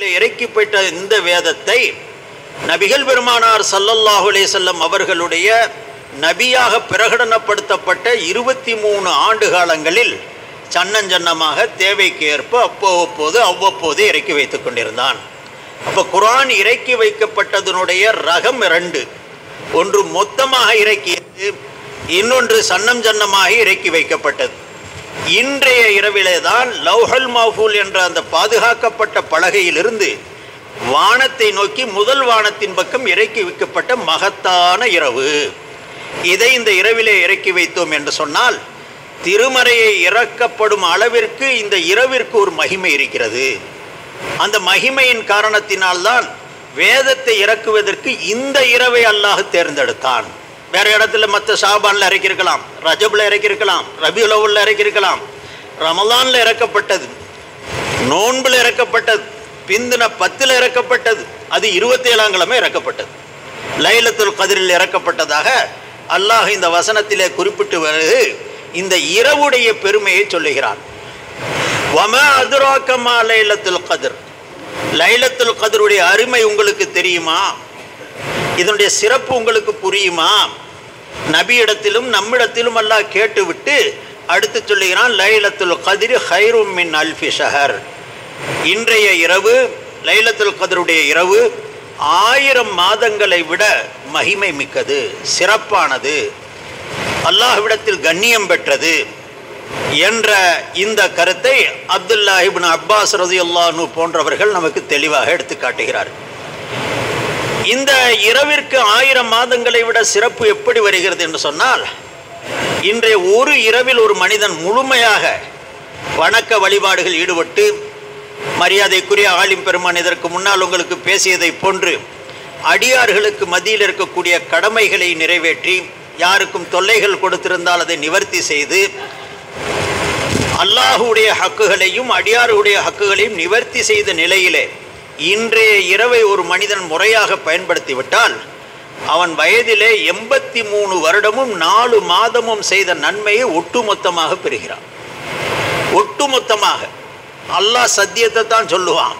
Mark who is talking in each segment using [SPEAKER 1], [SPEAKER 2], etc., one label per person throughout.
[SPEAKER 1] இறக்கிப்பட்ட இந்த வேதத்தை நபிகள் பெருமானார் ஸல்லல்லாஹு அலைஹி வஸல்லம் அவர்களுடைய நபியாக பிரகடனப்படுத்தப்பட்ட 23 ஆண்டு காலங்களில் சன்னஞ்சன்னமாக தேவைக்கு ஏற்ப அவ்வப்போது இறக்கி வைத்து கொண்டிருந்தான். அப்போ குர்ஆன் இறக்கி வைக்கப்பட்டதனுடைய ரகம் 2. ஒன்று மொத்தமாக இறக்கியது, இன்னொன்று சன்னம் சன்னமாக இறக்கி வைக்கப்பட்டது. இன்றைய இரவிலே தான் லௌஹல் மஹ்ஃபூல் என்ற அந்த பாதுகாக்கப்பட்ட பலகையிலிருந்து வானத்தை நோக்கி முதல் வானத்தின் பக்கம் இறக்கி வைக்கப்பட்ட மகத்தான இரவு. இதை இந்த இரவிலே இறக்கி வைத்தோம் என்று சொன்னால் திருமறையை இறக்கப்படும் அளவிற்கு இந்த இரவிற்கு ஒரு மகிமை இருக்கிறது. அந்த மகிமையின் காரணத்தினால்தான் வேதத்தை இறக்குவதற்கு இந்த இரவை அல்லாஹ் தேர்ந்தெடுத்தான். வேற இடத்துல மற்ற ஷாபான்ல இறக்கியிருக்கலாம், ரஜப்ல இறக்கியிருக்கலாம், ரபியுல் அவ்வல்ல இறக்கியிருக்கலாம், ரமலான்ல இறக்கப்பட்டது, நோன்புல இறக்கப்பட்டது, பிந்தின 10ல் இறக்கப்பட்டது, அது 27ஆம் கிழமை இறக்கப்பட்டது. லைலத்துல் கத்ரில் இறக்கப்பட்டதாக அல்லாஹ் இந்த வசனத்திலே குறிப்பிட்டு வருது. இந்த இரவுடைய பெருமையை சொல்லுகிறான். வமா அதுராக மா லைலத்துல் கத்ர், லைலத்துல் கத்ருடைய அருமை உங்களுக்கு தெரியுமா? இதனுடைய சிறப்பு உங்களுக்கு புரியுமா? நபியிடத்திலும் நம்மிடத்திலும் அல்லாஹ் கேட்டுவிட்டு அடுத்து சொல்லுகிறான், லைலத்துல் கத்ரி ஹைரும் மின் அல்ஃபி ஷஹர். இன்றைய இரவு லைலத்துல் கத்ருடைய இரவு 1000 மாதங்களை விட மகிமை மிக்கது, சிறப்பானது, அல்லாஹ்விடத்தில் கண்ணியம் பெற்றது என்ற இந்த கருத்தை அப்துல்லா இப்னு அப்பாஸ் ரலியல்லாஹு அன்ஹு போன்றவர்கள் நமக்கு தெளிவாக எடுத்து காட்டுகிறார். இந்த இரவிற்கு 1000 மாதங்களை விட சிறப்பு எப்படி வருகிறது என்று சொன்னால், இன்றைய ஒரு இரவில் ஒரு மனிதன் முழுமையாக வணக்க வழிபாடுகள் ஈடுபட்டு, மரியாதைக்குரிய ஆலிம் பெருமான் இதற்கு முன்னால் உங்களுக்கு பேசியதை போன்று அடியார்களுக்கு மத்தியில் இருக்கக்கூடிய கடமைகளை நிறைவேற்றி, யாருக்கும் தொல்லைகள் கொடுத்திருந்தால் அதை நிவர்த்தி செய்து, அல்லாஹுடைய ஹக்குகளையும் அடியாருடைய ஹக்குகளையும் நிவர்த்தி செய்த நிலையிலே இன்றைய இரவை ஒரு மனிதன் முறையாக பயன்படுத்திவிட்டால் அவன் வயதிலே 83 வருடமும் 4 மாதமும் செய்த நன்மையை ஒட்டுமொத்தமாக பெறுகிறான். ஒட்டுமொத்தமாக அல்லாஹ் சத்தியத்தை தான் சொல்லுவான்.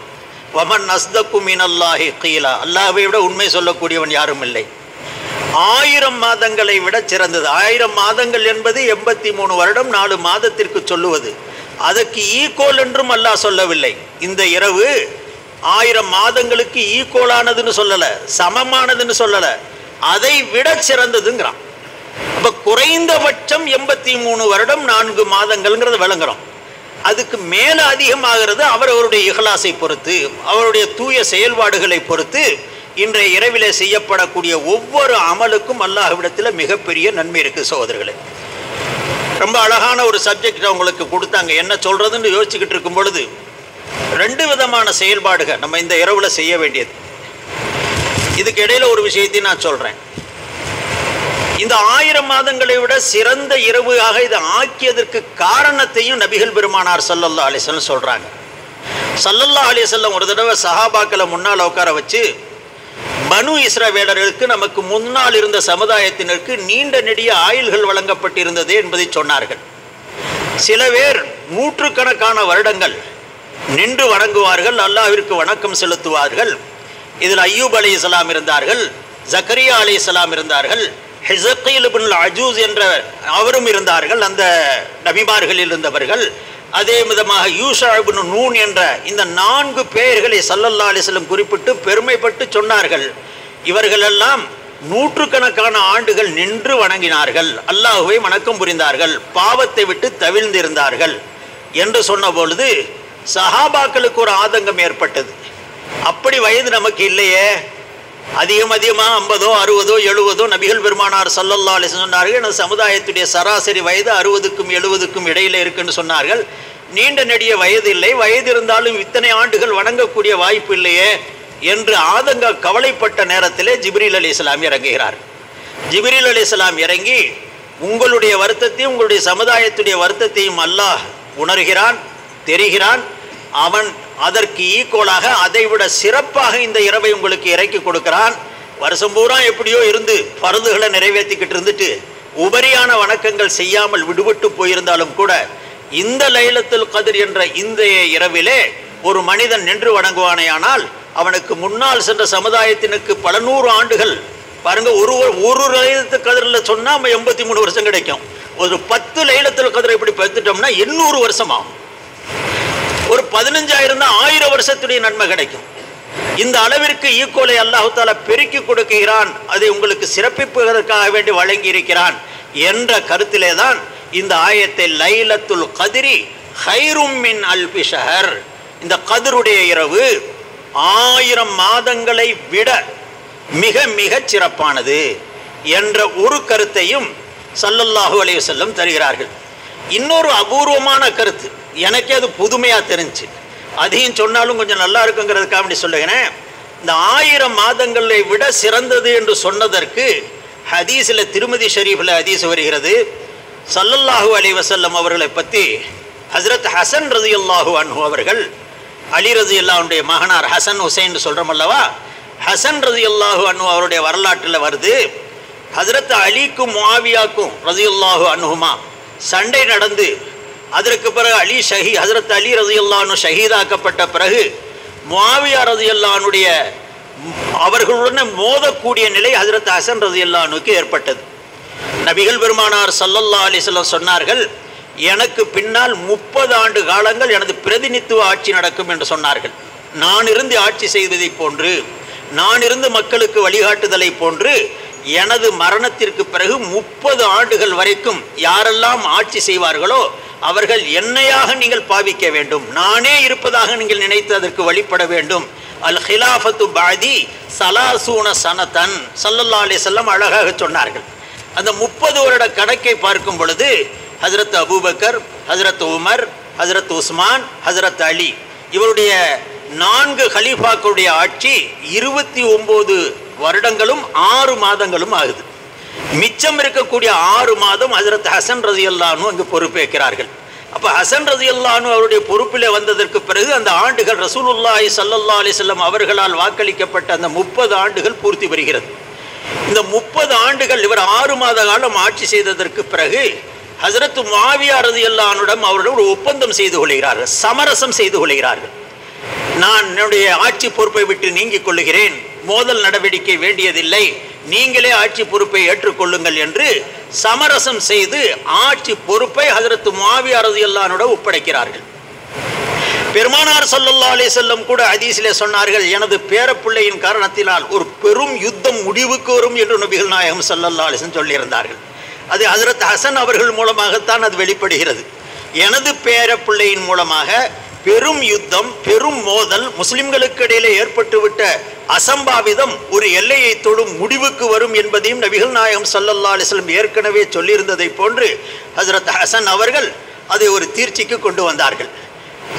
[SPEAKER 1] வமன் அஸ்தகு மினல்லாஹி கீலா, அல்லாஹ்வை விட உண்மை சொல்லக்கூடியவன் யாரும் இல்லை. 1000 மாதங்களை விட சிறந்தது. 1000 மாதங்கள் என்பது 83 வருடம் 4 மாதத்திற்கு சொல்லுவது. அதற்கு ஈக்குவல் என்றும் அல்லாஹ் சொல்லவில்லை. இந்த இரவு 1000 மாதங்களுக்கு ஈக்குவலானதுன்னு சொல்லலை, சமமானதுன்னு சொல்லலை, அதை விட சிறந்ததுங்கிறான். அப்போ குறைந்தபட்சம் 83 வருடம் 4 மாதங்கள்ங்கிறத விளங்குறோம். அதுக்கு மேலே அதிகமாகிறது அவரவருடைய இஹ்லாஸை பொறுத்து, அவருடைய தூய செயல்பாடுகளை பொறுத்து இன்றைய இரவிலே செய்யப்படக்கூடிய ஒவ்வொரு அமலுக்கும் அல்லாஹ்விடத்தில் மிகப்பெரிய நன்மை இருக்குது. சகோதரர்களே, ரொம்ப அழகான ஒரு சப்ஜெக்ட் உங்களுக்கு கொடுத்தாங்க. என்ன சொல்கிறதுன்னு யோசிச்சுக்கிட்டு இருக்கும் பொழுது 2 விதமான செயல்பாடுகள் நம்ம இந்த இரவில் செய்ய வேண்டியது. இதுக்கு இடையில் ஒரு விஷயத்தையும் நான் சொல்கிறேன். இந்த 1000 மாதங்களை விட சிறந்த இரவாக இதை ஆக்கியதற்கு காரணத்தையும் நபிகள் பெருமானார் ஸல்லல்லாஹு அலைஹி வஸல்லம் சொல்கிறாங்க. ஸல்லல்லாஹு அலைஹி வஸல்லம் ஒரு தடவை சஹாபாக்களை முன்னால் உட்கார வச்சு, பனு இஸ்ரவேலர்களுக்கு நமக்கு முன்னால் இருந்த சமுதாயத்தினருக்கு நீண்ட நெடிய ஆயுள்கள் வழங்கப்பட்டிருந்தது என்பதை சொன்னார்கள். சில பேர் 100கணக்கான வருடங்கள் நின்று வணங்குவார்கள், அல்லாஹ்விற்கு வணக்கம் செலுத்துவார்கள். இதில் அய்யூப் அலைஹிஸ்ஸலாம் இருந்தார்கள், ஜக்கரியா அலைஹிஸ்ஸலாம் இருந்தார்கள், ஹிஸக்கீல் இப்னுல் அஜூஸ் என்ற அவரும் இருந்தார்கள், அந்த நபிமார்களில் இருந்தவர்கள். அதே விதமாக யூஷா இப்னு நூன் என்ற இந்த 4 பெயர்களை ஸல்லல்லாஹு அலைஹி வஸல்லம் குறிப்பிட்டு பெருமைப்பட்டு சொன்னார்கள். இவர்களெல்லாம் 100கணக்கான ஆண்டுகள் நின்று வணங்கினார்கள், அல்லாஹ்வை வணக்கம் புரிந்தார்கள், பாவத்தை விட்டு தவிழ்ந்திருந்தார்கள் என்று சொன்ன பொழுது சஹாபாக்களுக்கு ஒரு ஆதங்கம் ஏற்பட்டது. அப்படி வயது நமக்கு இல்லையே, அதிகமாக 50ஓ 60ஓ 70ஓ நபிகள் பெருமானார் ஸல்லல்லாஹு அலைஹி வஸல்லம் சொன்னார்கள். எனது சமுதாயத்துடைய சராசரி வயது 60க்கும் 70க்கும் இடையில் இருக்குன்னு சொன்னார்கள். நீண்ட நெடிய வயது இல்லை, வயது இருந்தாலும் இத்தனை ஆண்டுகள் வணங்கக்கூடிய வாய்ப்பு இல்லையே என்று ஆதங்க கவலைப்பட்ட நேரத்திலே ஜிப்ரீல் அலைஹிஸ்ஸலாம் இறங்குகிறார். ஜிப்ரீல் அலைஹிஸ்ஸலாம் இறங்கி உங்களுடைய வருத்தத்தையும் உங்களுடைய சமுதாயத்துடைய வருத்தத்தையும் அல்லாஹ் உணர்கிறான், தெரிகிறான். அவன் அதற்கு ஈக்குவலாக அதைவிட சிறப்பாக இந்த இரவை உங்களுக்கு இறக்கி கொடுக்கிறான். வருஷம் பூரா எப்படியோ இருந்து பருதுகளை நிறைவேற்றிக்கிட்டு இருந்துட்டு உபரியான வணக்கங்கள் செய்யாமல் விடுபட்டு போயிருந்தாலும் கூட இந்த லைலத்துல் கத்ர் என்ற இந்த இரவிலே ஒரு மனிதன் நின்று வணங்குவானேயானால் அவனுக்கு முன்னால் சென்ற சமுதாயத்தினுக்கு பல நூறு ஆண்டுகள் பாருங்க. ஒரு லைலத்துல் கத்ரில் சொன்னால் 83 வருஷம் கிடைக்கும். ஒரு 10 லைலத்துல் கத்ர் இப்படி பெற்றுட்டோம்னா 800 வருஷம் ஆகும். ஒரு 15,000 தான் 1000 வருஷத்துடைய நன்மை கிடைக்கும். இந்த அளவிற்கு ஈக்குவலை அல்லாஹ் தஆலா பெருக்கி கொடுக்கிறான். அதை உங்களுக்கு சிறப்பிப்பதற்காக வேண்டி வழங்கி இருக்கிறான் என்ற கருத்திலே தான் இந்த ஆயத்தை லைலத்துல் கத்ரி ஹைரும் மின் அல்ஃபி ஷஹர், இந்த கத்ருடைய இரவு 1000 மாதங்களை விட மிக மிக சிறப்பானது என்ற ஒரு கருத்தையும் ஸல்லல்லாஹு அலைஹி வஸல்லம் தருகிறார்கள். இன்னொரு அபூர்வமான கருத்து எனக்கே அது புதுமையாக தெரிஞ்சு, அதையும் சொன்னாலும் கொஞ்சம் நல்லா இருக்குங்கிறதுக்காக அப்படி சொல்லுகிறேன். இந்த 1000 மாதங்களை விட சிறந்தது என்று சொன்னதற்கு ஹதீஸில் திருமதி ஷரீஃபில் ஹதீஸ் வருகிறது. ஸல்லல்லாஹு அலைஹி வஸல்லம் அவர்களை பற்றி ஹஸ்ரத் ஹசன் ரலியல்லாஹு அன்ஹு அவர்கள், அலி ரலியல்லாஹு அன்ஹுடைய மகனார் ஹசன் ஹுசைன் சொல்கிறோம் அல்லவா, ஹசன் ரலியல்லாஹு அன்ஹு அவருடைய வரலாற்றில் வருது. ஹஸ்ரத் அலிக்கும் முஆவியாக்கும் ரலியல்லாஹு அன்ஹுமா சண்டை நடந்து அதற்கு பிறகு ஹஸ்ரத் அலி ரலியல்லாஹு அன்ஹு ஷஹீதாக்கப்பட்ட பிறகு முஆவியா ரலியல்லாஹு அன்ஹுடைய அவர்களுடன் மோதக்கூடிய நிலை ஹஸ்ரத் ஹசன் ரலியல்லாஹு அன்ஹுக்கு ஏற்பட்டது. நபிகள் பெருமானார் ஸல்லல்லாஹு அலைஹி வஸல்லம் சொன்னார்கள், எனக்கு பின்னால் 30 ஆண்டு காலங்கள் எனது பிரதிநித்துவ ஆட்சி நடக்கும் என்று சொன்னார்கள். நான் இருந்து ஆட்சி செய்வதை போன்று, நான் இருந்து மக்களுக்கு வழிகாட்டுதலை போன்று எனது மரணத்திற்கு பிறகு 30 ஆண்டுகள் வரைக்கும் யாரெல்லாம் ஆட்சி செய்வார்களோ அவர்கள் என்னையாக நீங்கள் பாவிக்க வேண்டும், நானே இருப்பதாக நீங்கள் நினைத்து அதற்கு வழிபட வேண்டும். அல் ஹிலாஃபத்து பாதி சலாசூன சனதன் ஸல்லல்லாஹு அலைஹி வஸல்லம் அழகாக சொன்னார்கள். அந்த 30 வருட கணக்கை பார்க்கும் பொழுது ஹஜ்ரத் அபூபக்கர், ஹஜ்ரத் உமர், ஹஜ்ரத் உஸ்மான், ஹஜ்ரத் அலி இவருடைய 4 ஹலீஃபாக்களுடைய ஆட்சி 29 வருடங்களும் 6 மாதங்களும் ஆகுது. மிச்சம் இருக்கக்கூடிய 6 மாதம் ஹஜ்ரத் ஹசன் ரலியல்லாஹு அன்ஹு அங்கு பொறுப்பேற்கிறார்கள். அப்போ ஹசன் ரலியல்லாஹு அன்ஹு அவருடைய பொறுப்பில் வந்ததற்கு பிறகு அந்த ஆண்டுகள் ரசூலுல்லாஹி ஸல்லல்லாஹு அலைஹி வஸல்லம் அவர்களால் வாக்களிக்கப்பட்ட அந்த 30 ஆண்டுகள் பூர்த்தி வருகிறது. இந்த 30 ஆண்டுகள் இவர் 6 மாத காலம் ஆட்சி செய்ததற்கு பிறகு ஹஜ்ரத் முஆவியா ரலியல்லாஹு அன்ஹுவிடம் அவர்கள் ஒரு ஒப்பந்தம் செய்து கொள்கிறார்கள், சமரசம் செய்து கொள்கிறார்கள். நான் என்னுடைய ஆட்சி பொறுப்பை விட்டு நீங்கிக் கொள்ளுகிறேன், மோதல் நடவடிக்கை வேண்டியதில்லை, நீங்களே ஆட்சி பொறுப்பை ஏற்றுக்கொள்ளுங்கள் என்று சமரசம் செய்து ஆட்சி பொறுப்பை ஹஜ்ரத் முஆவியா ரலியல்லாஹு அன்ஹுவிடம் ஒப்படைக்கிறார்கள். பெருமானார் ஸல்லல்லாஹு அலைஹி வஸல்லம் கூட ஹதீஸிலே சொன்னார்கள், எனது பேரப்பிள்ளையின் காரணத்தினால் ஒரு பெரும் யுத்தம் முடிவுக்கு வரும் என்று நபிகள் நாயகம் ஸல்லல்லாஹு அலைஹி வஸல்லம் சொல்லியிருந்தார்கள். அது ஹஜ்ரத் ஹசன் அவர்கள் மூலமாகத்தான் அது வெளிப்படுகிறது. எனது பேரப்பிள்ளையின் மூலமாக பெரும் யுத்தம், பெரும் மோதல், முஸ்லிம்களுக்கு இடையிலே ஏற்பட்டுவிட்ட அசம்பாவிதம் ஒரு எல்லையை தொடும் முடிவுக்கு வரும் என்பதையும் நபிகள் நாயகம் ஸல்லல்லாஹு அலைஹி வஸல்லம் ஏற்கனவே சொல்லியிருந்ததை போன்று ஹஜ்ரத் ஹசன் அவர்கள் அதை ஒரு தீர்ச்சிக்கு கொண்டு வந்தார்கள்.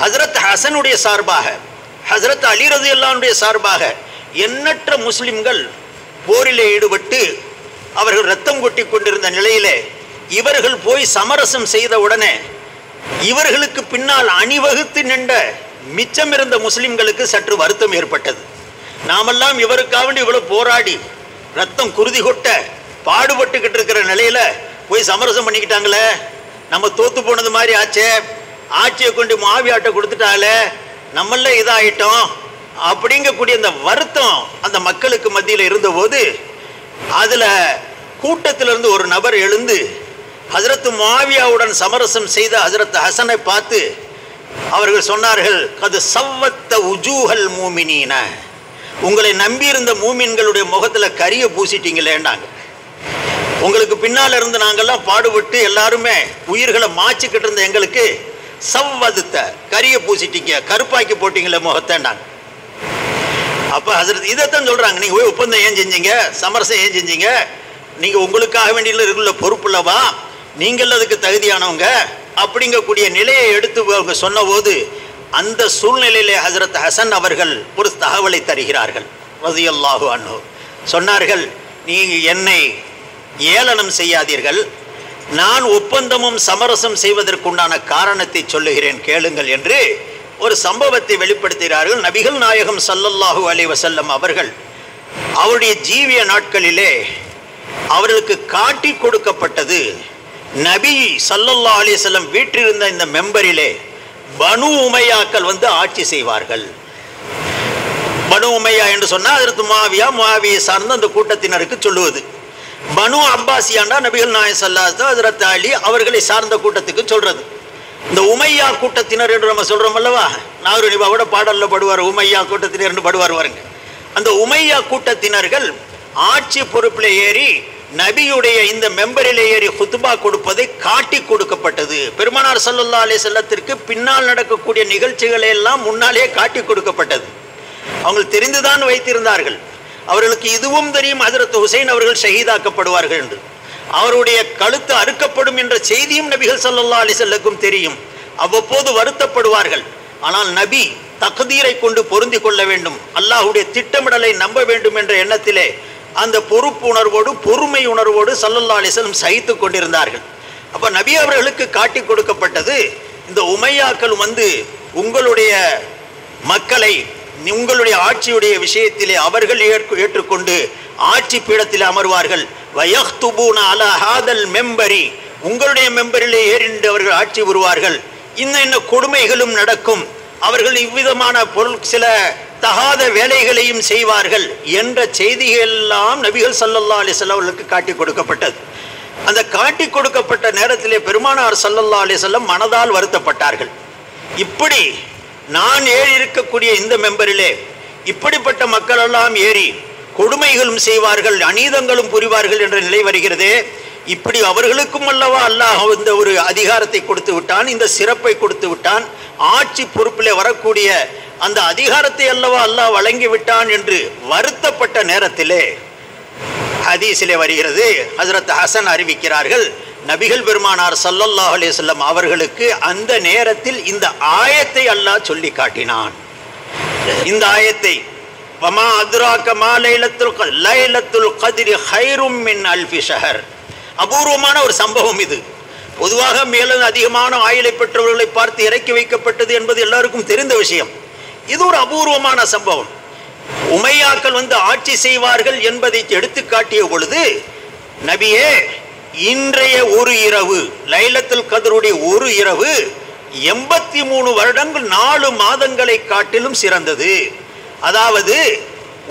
[SPEAKER 1] ஹஜ்ரத் ஹசனுடைய சார்பாக, ஹஜ்ரத் அலி ரலியல்லாஹு அன்ஹுடைய சார்பாக எண்ணற்ற முஸ்லிம்கள் போரிலே ஈடுபட்டு அவர்கள் ரத்தம் கொட்டி கொண்டிருந்த நிலையிலே இவர்கள் போய் சமரசம் செய்த உடனே இவர்களுக்கு பின்னால் அணிவகுத்து நின்ற மிச்சம் இருந்த முஸ்லிம்களுக்கு சற்று வருத்தம் ஏற்பட்டது. நாமெல்லாம் இவருக்காக இவ்வளவு போராடி ரத்தம் குருதி கொட்ட பாடுபட்டுக்கிட்டு இருக்கிற நிலையில போய் சமரசம் பண்ணிக்கிட்டாங்களே, நம்ம தோத்து போனது மாதிரி ஆச்சே, ஆட்சியை கொண்டு முஆவியாட்ட கொடுத்துட்டாங்களே, நம்மள இதாயிட்டோம் அப்படிங்கக்கூடிய அந்த வருத்தம் அந்த மக்களுக்கு மத்தியில் இருந்தபோது அதுல கூட்டத்திலிருந்து ஒரு நபர் எழுந்து ஹஜ்ரத் முஆவியாவுடன் சமரசம் செய்த ஹஜ்ரத் ஹசனை பார்த்து அவர்கள் சொன்னார்கள், கது சவ்வத்த உஜூஹல் மூமினீன, உங்களை நம்பியிருந்த மூமின்களுடைய முகத்தில் கரிய பூசிட்டீங்களேண்டாங்க. உங்களுக்கு பின்னால் இருந்து நாங்கள்லாம் பாடுபட்டு எல்லாருமே உயிர்களை மாச்சிக்கிட்டு இருந்த எங்களுக்கு சவ்வதுத்த கரிய பூசிட்டீங்க, கருப்பாக்கி போட்டீங்களே முகத்தேண்டாங்க. அப்போ ஹஜ்ரத் இதைத்தான் சொல்கிறாங்க, நீங்கள் போய் ஒப்பந்தம் ஏன் செஞ்சீங்க, சமரசம் ஏன் செஞ்சீங்க, நீங்கள் உங்களுக்காக வேண்டிய இருக்கிற பொறுப்புள்ளவா, நீங்கள் அதுக்கு தகுதியானவங்க அப்படிங்கக்கூடிய நிலையை எடுத்து அவங்க சொன்னபோது அந்த சூழ்நிலையிலே ஹஜ்ரத் ஹசன் அவர்கள் ஒரு தகவலை தருகிறார்கள். ரலியல்லாஹு அன்ஹு சொன்னார்கள், நீங்கள் என்னை ஏளனம் செய்யாதீர்கள், நான் ஒப்பந்தமும் சமரசம் செய்வதற்குண்டான காரணத்தை சொல்லுகிறேன் கேளுங்கள் என்று ஒரு சம்பவத்தை வெளிப்படுத்துகிறார்கள். நபிகள் நாயகம் ஸல்லல்லாஹு அலைஹி வஸல்லம் அவர்கள் அவருடைய ஜீவிய நாட்களிலே அவர்களுக்கு காட்டி கொடுக்கப்பட்டது, நபி ஸல்லல்லாஹு அலைஹி வஸல்லம் வீற்றிருந்த இந்த மெம்பரிலே பனு உமையாக்கள் வந்து ஆட்சி செய்வார்கள். பனு உமையா என்று சொன்னால் அதற்கு முஆவியை சார்ந்த அந்த கூட்டத்தினருக்கு சொல்லுவது. பனு அப்பாசியாண்டா நபிகள் நாயகம் ஸல்லல்லாஹு அலைஹி வஸல்லம் ஹஜ்ரத் அலி அவர்களை சார்ந்த கூட்டத்துக்கு சொல்றது. இந்த உமையா கூட்டத்தினர் என்று நம்ம சொல்றோம் அல்லவா, நாகூர் நிபாவோட பாடல்ல படுவார் உமையா கூட்டத்தினர் என்று படுவார் வருங்க. அந்த உமையா கூட்டத்தினர்கள் ஆட்சி பொறுப்பில் ஏறி நபியுடைய இந்த மெம்பரிலே ஏறி குத்பா கொடுப்பதை காட்டி கொடுக்கப்பட்டது. பெருமானார் ஸல்லல்லாஹு அலைஹி வஸல்லத்திற்கு பின்னால் நடக்கக்கூடிய நிகழ்ச்சிகளை எல்லாம் முன்னாலே காட்டி கொடுக்கப்பட்டது. அவங்க தெரிந்துதான் வைத்திருந்தார்கள். அவர்களுக்கு இதுவும் தெரியும், ஹஜ்ரத் ஹுசைன் அவர்கள் ஷஹீதாக்கப்படுவார்கள் என்று. அவருடைய கழுத்து அறுக்கப்படும் என்ற செய்தியும் நபிகள் ஸல்லல்லாஹு அலைஹி வஸல்லம் தெரியும். அவ்வப்போது வருத்தப்படுவார்கள். ஆனால் நபி தக்தீரை கொண்டு பொருந்தி கொள்ள வேண்டும், அல்லாஹ்வுடைய திட்டமிடலை நம்ப வேண்டும் என்ற எண்ணத்திலே அந்த பொறுப்பு உணர்வோடு பொறுமை உணர்வோடு ஸல்லல்லாஹு அலைஹி வஸல்லம் சகித்து கொண்டிருந்தார்கள். அப்போ நபி அவர்களுக்கு காட்டி கொடுக்கப்பட்டது, இந்த உமையாக்கள் வந்து உங்களுடைய மக்களை உங்களுடைய ஆட்சியுடைய விஷயத்திலே அவர்கள் ஏற்றுக்கொண்டு ஆட்சி பீடத்தில் அமர்வார்கள். வயக்துபூன அலா ஹாதல் மெம்பரி, உங்களுடைய மெம்பரிலே ஏறிண்டு அவர்கள் ஆட்சி வருவார்கள். இன்ன கொடுமைகளும் நடக்கும், அவர்கள் இவ்விதமான சில தகாத வேலைகளையும் செய்வார்கள் என்ற செய்திகள் எல்லாம் நபிகள் ஸல்லல்லாஹு அலைஹி வஸல்லம் அவர்களுக்கு காட்டி கொடுக்கப்பட்டது. அந்த காட்டி கொடுக்கப்பட்ட நேரத்திலே பெருமானார் ஸல்லல்லாஹு அலைஹி வஸல்லம் மனதால் வருத்தப்பட்டார்கள். இப்படி நான் ஏறி இருக்கக்கூடிய இந்த மெம்பரிலே இப்படிப்பட்ட மக்கள் எல்லாம் ஏறி கொடுமைகளும் செய்வார்கள், அநீதங்களும் புரிவார்கள் என்ற நிலை வருகிறதே, இப்படி அவர்களுக்கும் அல்லவா அல்லாஹ் இந்த ஒரு அதிகாரத்தை கொடுத்து விட்டான், இந்த சிறப்பை கொடுத்து விட்டான், ஆட்சி பொறுப்பிலே வரக்கூடிய அந்த அதிகாரத்தை அல்லவா அல்லாஹ் வழங்கி விட்டான் என்று வருத்தப்பட்ட நேரத்திலே ஹதீஸிலே வருகிறது, ஹஜ்ரத் ஹசன் அறிவிக்கிறார்கள், நபிகள் பெருமானார் ஸல்லல்லாஹு அலைஹி வஸல்லம் அவர்களுக்கு அந்த நேரத்தில் இந்த ஆயத்தை அல்லாஹ் சொல்லி காட்டினான். இந்த ஆயத்தை வமா அத்ராக மா லைலத்துல் கத்ரி கைரும் மின் அல்ஃபி ஷஹர். அபூர்வமான ஒரு சம்பவம் இது. பொதுவாக மேலும் அதிகமான ஆயுளை பெற்றவர்களை பார்த்து இறக்கி வைக்கப்பட்டது என்பது எல்லாருக்கும் தெரிந்த விஷயம். இது ஒரு அபூர்வமான சம்பவம். உமையாக்கள் வந்து ஆட்சி செய்வார்கள் என்பதை எடுத்து காட்டிய பொழுது, நபியே இன்றைய ஒரு இரவு லைலத்துல் கத்ருடைய ஒரு இரவு 83 வருடங்கள் 4 மாதங்களை காட்டிலும் சிறந்தது. அதாவது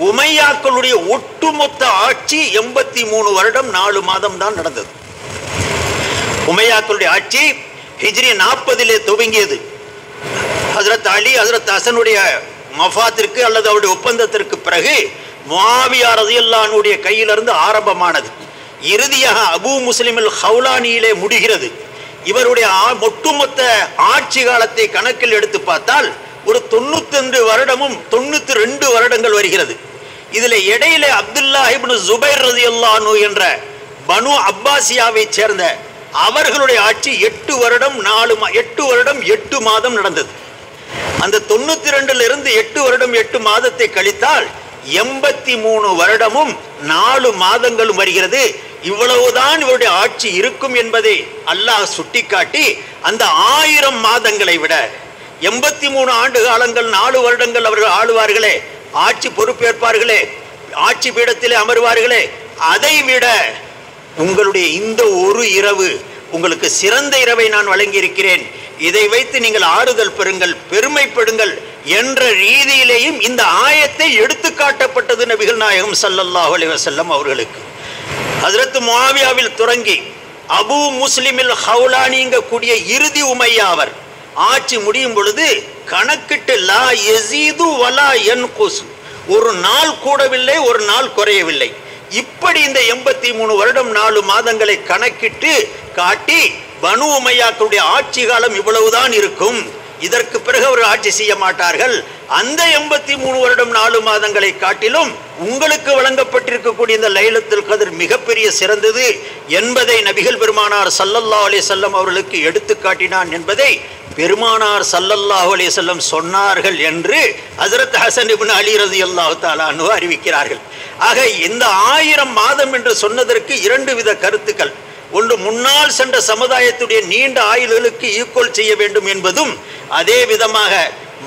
[SPEAKER 1] உமையாக்களுடைய ஒட்டுமொத்த ஆட்சி 83 வருடம் 4 மாதம் தான் நடந்தது. உமையாக்களுடைய ஆட்சி ஹிஜ்ரி 40 துவங்கியது. ஹஜ்ரத் அலி ஹஜ்ரத் ஹசனுடைய மஃபாத்திற்கு அல்லது அவருடைய ஒப்பந்தத்திற்கு பிறகு முஆவியா ரலியல்லாஹு அன்ஹுடைய கையிலிருந்து ஆரம்பமானது. இறுதியாக அபூ முஸ்லிம் அல் ஹவுலானியிலே முடிகிறது. இவருடைய ஒட்டுமொத்த ஆட்சி காலத்தை கணக்கில் எடுத்து பார்த்தால் ஒரு 92 வருடமும் 92 வருடங்கள் வருகிறது. இதில் இடையிலே அப்துல்லா இப்னு ஜுபைர் ரலியல்லாஹு அன்ஹு என்ற பனு அப்பாசியாவை சேர்ந்த அவர்களுடைய ஆட்சி 8 வருடம் 8 மாதம் நடந்தது. அந்த 92 இருந்து 8 வருடம் 8 மாதத்தை கழித்தால் 83 வருடமும் 4 மாதங்களும் வருகிறது. இவ்வளவுதான் இவருடைய ஆட்சி இருக்கும் என்பதை அல்லாஹ் சுட்டிக்காட்டி, அந்த 1000 மாதங்களை விட 83 ஆண்டு காலங்கள் 4 வருடங்கள் அவர்கள் ஆளுவார்களே, ஆட்சி பொறுப்பேற்பார்களே, ஆட்சி பீடத்திலே அமர்வார்களே, அதை விட உங்களுடைய இந்த ஒரு இரவு உங்களுக்கு சிறந்த இரவை நான் வழங்கியிருக்கிறேன், இதை வைத்து நீங்கள் ஆறுதல் பெறுங்கள், பெருமைப்படுங்கள் என்ற ரீதியிலேயும் இந்த ஆயத்தை எடுத்து காட்டப்பட்டது நபிகள் நாயகம் ஸல்லல்லாஹு அலைஹி வஸல்லம் அவர்களுக்கு. ஹஜ்ரத் முஆவியாவில் தொடங்கி அபூ முஸ்லிமில் ஹவுலானிங்க கூடிய இறுதி உமையாவர் ஆட்சி முடியும் பொழுது கணக்கிட்டு லா யஸீது வலா யன்குஸ், ஒரு நாள் கூடவில்லை, ஒரு நாள் குறையவில்லை. இப்படி இந்த 83 வருடம் 4 மாதங்களை கணக்கிட்டு காட்டி பனு உமையாக்களுடைய ஆட்சி காலம் இவ்வளவுதான் இருக்கும், இதற்கு பிறகு அவர்கள் ஆட்சி செய்ய மாட்டார்கள், அந்த 83 வருடம் 4 மாதங்களை காட்டிலும் உங்களுக்கு வழங்கப்பட்டிருக்கக்கூடிய இந்த லைலத்துல் கத்ர் மிகப்பெரிய சிறந்தது என்பதை நபிகள் பெருமானார் ஸல்லல்லாஹு அலைஹி வஸல்லம் அவர்களுக்கு எடுத்து காட்டினான் என்பதை பெருமானார் ஸல்லல்லாஹு அலைஹி வஸல்லம் சொன்னார்கள் என்று ஹஜ்ரத் ஹசன் இப்னு அலி ரலியல்லாஹு தஆலா அன்ஹு அறிவிக்கிறார்கள். ஆக இந்த 1000 மாதம் என்று சொன்னதற்கு 2 வித கருத்துக்கள். ஒன்று, முன்னால் சென்ற சமுதாயத்துடைய நீண்ட ஆயுள்களுக்கு ஈக்குவல் செய்ய வேண்டும் என்பதும், அதே விதமாக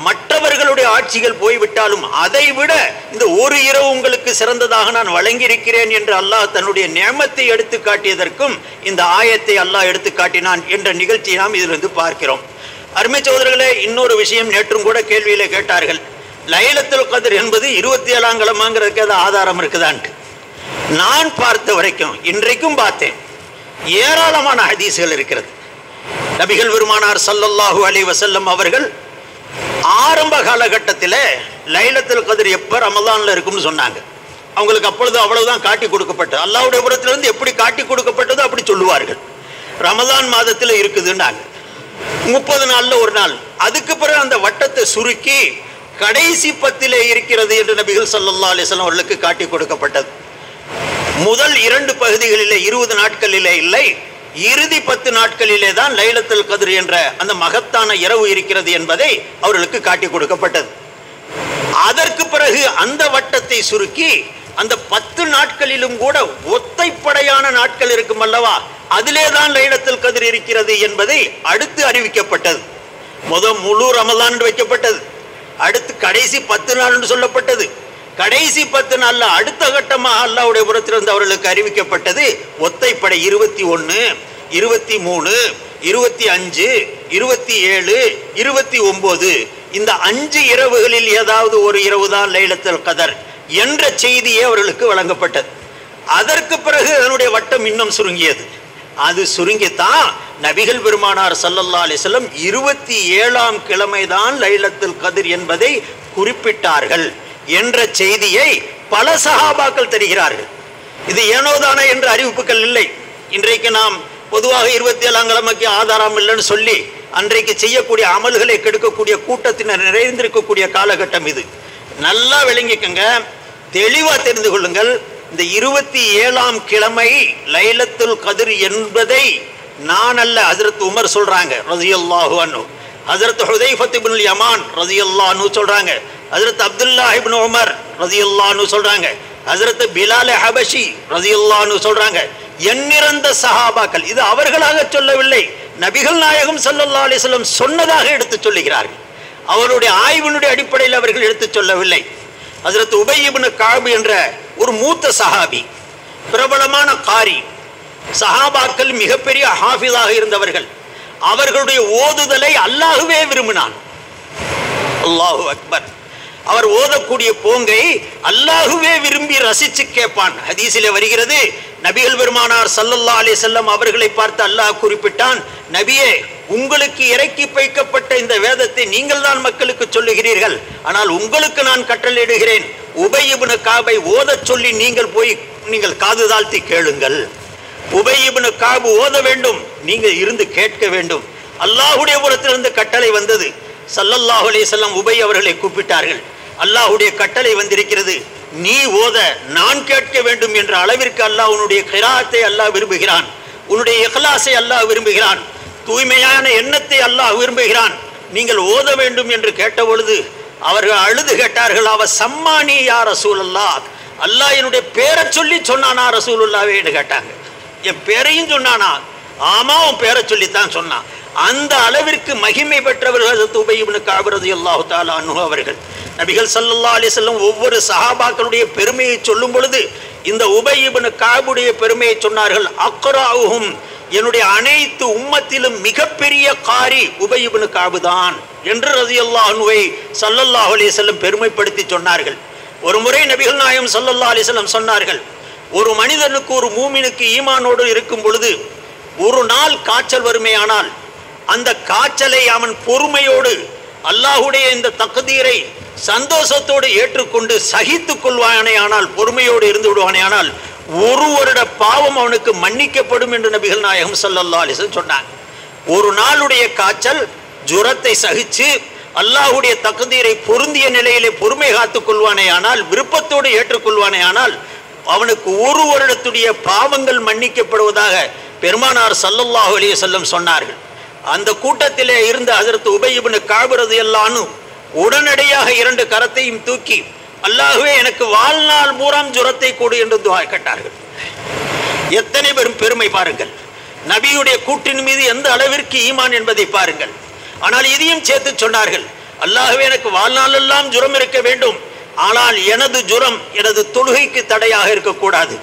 [SPEAKER 1] மற்றவர்களுடைய ஆட்சிகள் போய்விட்டாலும் அதை விட இந்த ஒரு இரவு உங்களுக்கு சிறந்ததாக நான் வழங்கியிருக்கிறேன் என்று அல்லாஹ் தன்னுடைய நியமத்தை எடுத்து காட்டியதற்கும் இந்த ஆயத்தை அல்லாஹ் எடுத்து காட்டினான் என்ற நிகழ்ச்சியை நாம் இதிலிருந்து பார்க்கிறோம். அருமை சகோதரர்களே, இன்னொரு விஷயம் நேற்றும் கூட கேள்வியில கேட்டார்கள், லைலத்துல் கத்ர் என்பது 27ஆம் கிழமைங்கிறதுக்கு அது ஆதாரம் இருக்குதான்ட்டு. நான் பார்த்த வரைக்கும், இன்றைக்கும் பார்த்தேன், ஏராளமான ஹதீஸ்கள் இருக்கிறது. நபிகள் பெருமானார் ஸல்லல்லாஹு அலைஹி வஸல்லம் அவர்கள் ஆரம்ப காலகட்டத்தில் லைலத்துல் கத்ர் எப்போ ரமலான்ல இருக்கும்னு சொன்னாங்க. அவங்களுக்கு அப்பொழுது அவ்வளவுதான் காட்டி கொடுக்கப்பட்டது. அல்லாஹ்வுடைய புறத்திலிருந்து எப்படி காட்டி கொடுக்கப்பட்டதோ அப்படி சொல்லுவார்கள். ரமலான் மாதத்தில் இருக்குதுன்னாங்க. 30 நாள்ல ஒரு நாள். அதுக்கு பிறகு அந்த வட்டத்தை சுருக்கி கடைசி 10 இருக்கிறது என்று நபிகள் ஸல்லல்லாஹு அலைஹி வஸல்லம் அவர்களுக்கு காட்டி கொடுக்கப்பட்டது. முதல் 2 பகுதிகளிலே 20 நாட்களிலே இல்லை, இறுதி 10 நாட்களிலே தான் லைலத்துல் கத்ர் என்ற அந்த மகத்தான இரவு இருக்கிறது என்பதை அவர்களுக்கு காட்டி கொடுக்கப்பட்டது. அதற்கு பிறகு அந்த வட்டத்தை சுருக்கி அந்த 10 நாட்களிலும் கூட ஒத்தைப்படையான நாட்கள் இருக்கும் அல்லவா, அதிலே தான் லைலத்துல் கத்ர் இருக்கிறது என்பதை அடுத்து அறிவிக்கப்பட்டது. முழு ரமலான் என்று வைக்கப்பட்டது. அடுத்து கடைசி 10 நாள் என்று சொல்லப்பட்டது. கடைசி 10 நாள்ல அடுத்த கட்டமாக அல்லாஹ்வுடைய புறத்திலிருந்து அவர்களுக்கு அறிவிக்கப்பட்டது ஒத்தைப்படை 21, 23, 25, 27, 29. இந்த 5 இரவுகளில் ஏதாவது ஒரு இரவு தான் லைலத்துல் கத்ர் என்ற செய்தியே அவர்களுக்கு வழங்கப்பட்டது. அதற்கு பிறகு அதனுடைய வட்டம் இன்னும் சுருங்கியது. அது சுருங்கித்தான் நபிகள் பெருமானார் ஸல்லல்லாஹு அலைஹி வஸல்லம் 27ஆம் கிழமை தான் லைலத்துல் கத்ர் என்பதை குறிப்பிட்டார்கள் என்ற செய்தியை பல சஹாபாக்கள் தருகிறார்கள். இது ஏனோதானே என்ற அறிவிப்புகள் இல்லை. இன்றைக்கு நாம் பொதுவாக 27ஆம் கிழமைக்கு ஆதாரம் இல்லைன்னு சொல்லி அன்றைக்கு செய்யக்கூடிய அமல்களை கெடுக்கக்கூடிய கூட்டத்தினர் நிறைந்திருக்கக்கூடிய காலகட்டம் இது. நல்லா விளங்கிக்கங்க, தெளிவா தெரிந்து கொள்ளுங்கள். இந்த 27ஆம் கிழமை லைலத்துல் கத்ர் என்பதை நான் அல்ல, ஹஜ்ரத் உமர் சொல்றாங்க ரலியல்லாஹு அன்ஹு, ஹஜ்ரத் ஹுதைஃபத் இப்னுல் யமான் ரலியல்லாஹு அன்ஹு சொல்றாங்க, ஹஜ்ரத் அப்துல்லாஹ் இப்னு உமர் ரலியல்லாஹு அன்ஹு சொல்றாங்க, ஹஜ்ரத் பிலால் ஹபஷி ரலியல்லாஹு அன்ஹு சொல்றாங்க. எண்ணிறந்த சஹாபாக்கள், இது அவர்களாக சொல்லவில்லை, நபிகள் நாயகம் ஸல்லல்லாஹு அலைஹி வஸல்லம் சொன்னதாக எடுத்து சொல்லுகிறார்கள். அவருடைய ஆய்வினுடைய அடிப்படையில் அவர்கள் எடுத்து சொல்லவில்லை. ஹஜ்ரத் உபய் இப்னு கஅப் என்ற ஒரு மூத்த சஹாபி, பிரபலமான காரி, சஹாபாக்கள் மிகப்பெரிய ஹாஃபிஸாக இருந்தவர்கள். அவர்களுடைய ஓதுதலை அல்லாஹ்வே விரும்பினான். அல்லாஹு அக்பர். அவர் ஓதக்கூடிய போங்கை அல்லாஹ்வே விரும்பி ரசிச்சு கேட்பான். ஹதீஸிலே வருகிறது, நபிகள் பெருமானார் ஸல்லல்லாஹு அலைஹி வஸல்லம் அவர்களை பார்த்து அல்லாஹ் குறிப்பிட்டான், நபியே, உங்களுக்கு இறக்கி வைக்கப்பட்ட இந்த வேதத்தை நீங்கள் தான் மக்களுக்கு சொல்லுகிறீர்கள், ஆனால் உங்களுக்கு நான் கட்டளையிடுகிறேன், உபய் இப்னு கஅபை ஓதச் சொல்லி நீங்கள் காது தாழ்த்தி கேளுங்கள். உபய் இப்னு கஅப் ஓத வேண்டும், நீங்கள் இருந்து கேட்க வேண்டும். அல்லாஹ்வுடைய புறத்திலிருந்து கட்டளை வந்தது. ஸல்லல்லாஹு அலைஹி வஸல்லம் உபய் அவர்களை கூப்பிட்டார்கள். அல்லாஹ்வுடைய கட்டளை வந்திருக்கிறது, நீ ஓத, நான் கேட்க வேண்டும் என்ற அளவிற்கு அல்லாஹ் உன்னுடைய கிராத்தை அல்லாஹ் விரும்புகிறான், உன்னுடைய இக்லாஸை அல்லாஹ் விரும்புகிறான், தூய்மையான எண்ணத்தை அல்லாஹ் விரும்புகிறான், நீங்கள் ஓத வேண்டும் என்று கேட்ட பொழுது அவர்கள் அழுது கேட்டார்கள், அவ சம்மானி யா ரசூலல்லாஹ், அல்லாஹ் என்னுடைய பேரை சொல்லி சொன்னானா ரசூலுல்லாஹ்வே என்று கேட்டாங்க. என் பேரையும் சொன்னானா? ஆமா, உன் பேரை சொல்லித்தான் சொன்னான். அந்த அளவிற்கு மகிமை பெற்றவர்கள் உபய் இப்னு கஅப் ரலியல்லாஹு தஆலா அன்ஹு அவர்கள். நபிகள் ஸல்லல்லாஹு அலைஹி வஸல்லம் ஒவ்வொரு சஹாபாக்களுடைய பெருமையை சொல்லும் பொழுது இந்த உபய் இப்னு கஅபுடைய பெருமையை சொன்னார்கள். அக்ராஹும், என்னுடைய அனைத்து உம்மத்திலும் மிகப்பெரிய காரி உபய் இப்னு கஅப் தான் என்று ரலியல்லாஹு அன்ஹுவை ஸல்லல்லாஹு அலைஹி வஸல்லம் பெருமைப்படுத்தி சொன்னார்கள். ஒரு முறை நபிகள் நாயகம் ஸல்லல்லாஹு அலைஹி வஸல்லம் சொன்னார்கள், ஒரு மனிதனுக்கு, ஒரு மூமினுக்கு ஈமானோடு இருக்கும் பொழுது ஒரு நாள் காய்ச்சல் வருமேயானால் அந்த காய்ச்சலை அவன் பொறுமையோடு அல்லாஹ்வுடைய இந்த தக்தீரை சந்தோஷத்தோடு ஏற்றுக்கொண்டு சகித்துக் கொள்வானே ஆனால், பொறுமையோடு இருந்து விடுவானே ஆனால், ஒரு வருட பாவம் அவனுக்கு மன்னிக்கப்படும் என்று நபிகள் நாயகம் ஸல்லல்லாஹு அலைஹி வஸல்லம் சொன்னாங்க. ஒரு நாளுடைய காய்ச்சல் ஜுரத்தை சகிச்சு அல்லாஹ்வுடைய தக்தீரை பொருந்திய நிலையிலே பொறுமை காத்துக் கொள்வானே ஆனால், விருப்பத்தோடு ஏற்றுக்கொள்வானே ஆனால், அவனுக்கு ஒரு வருடத்துடைய பாவங்கள் மன்னிக்கப்படுவதாக பெருமானார் ஸல்லல்லாஹு அலைஹி வஸல்லம் சொன்னார்கள். அந்த கூட்டத்திலே இருந்த ஹஜ்ரத் உபய் இப்னு கஅப் ரலியல்லாஹு அன்ஹு உடனடியாக 2 கரத்தையும் தூக்கி, அல்லாஹ்வே, எனக்கு வாழ்நாள் பூராம் ஜுரத்தை கொடு என்று துஆ கேட்டார்கள். எத்தனை பெரும் பெருமை பாருங்கள்! நபியுடைய கூட்டின் மீது எந்த அளவிற்கு ஈமான் என்பதை பாருங்கள். ஆனால் இதையும் சேர்த்து சொன்னார்கள், அல்லாஹ்வே, எனக்கு வாழ்நாளெல்லாம் ஜுரம் இருக்க வேண்டும், ஆனால் எனது ஜுரம் எனது தொழுகைக்கு தடையாக இருக்கக்கூடாது,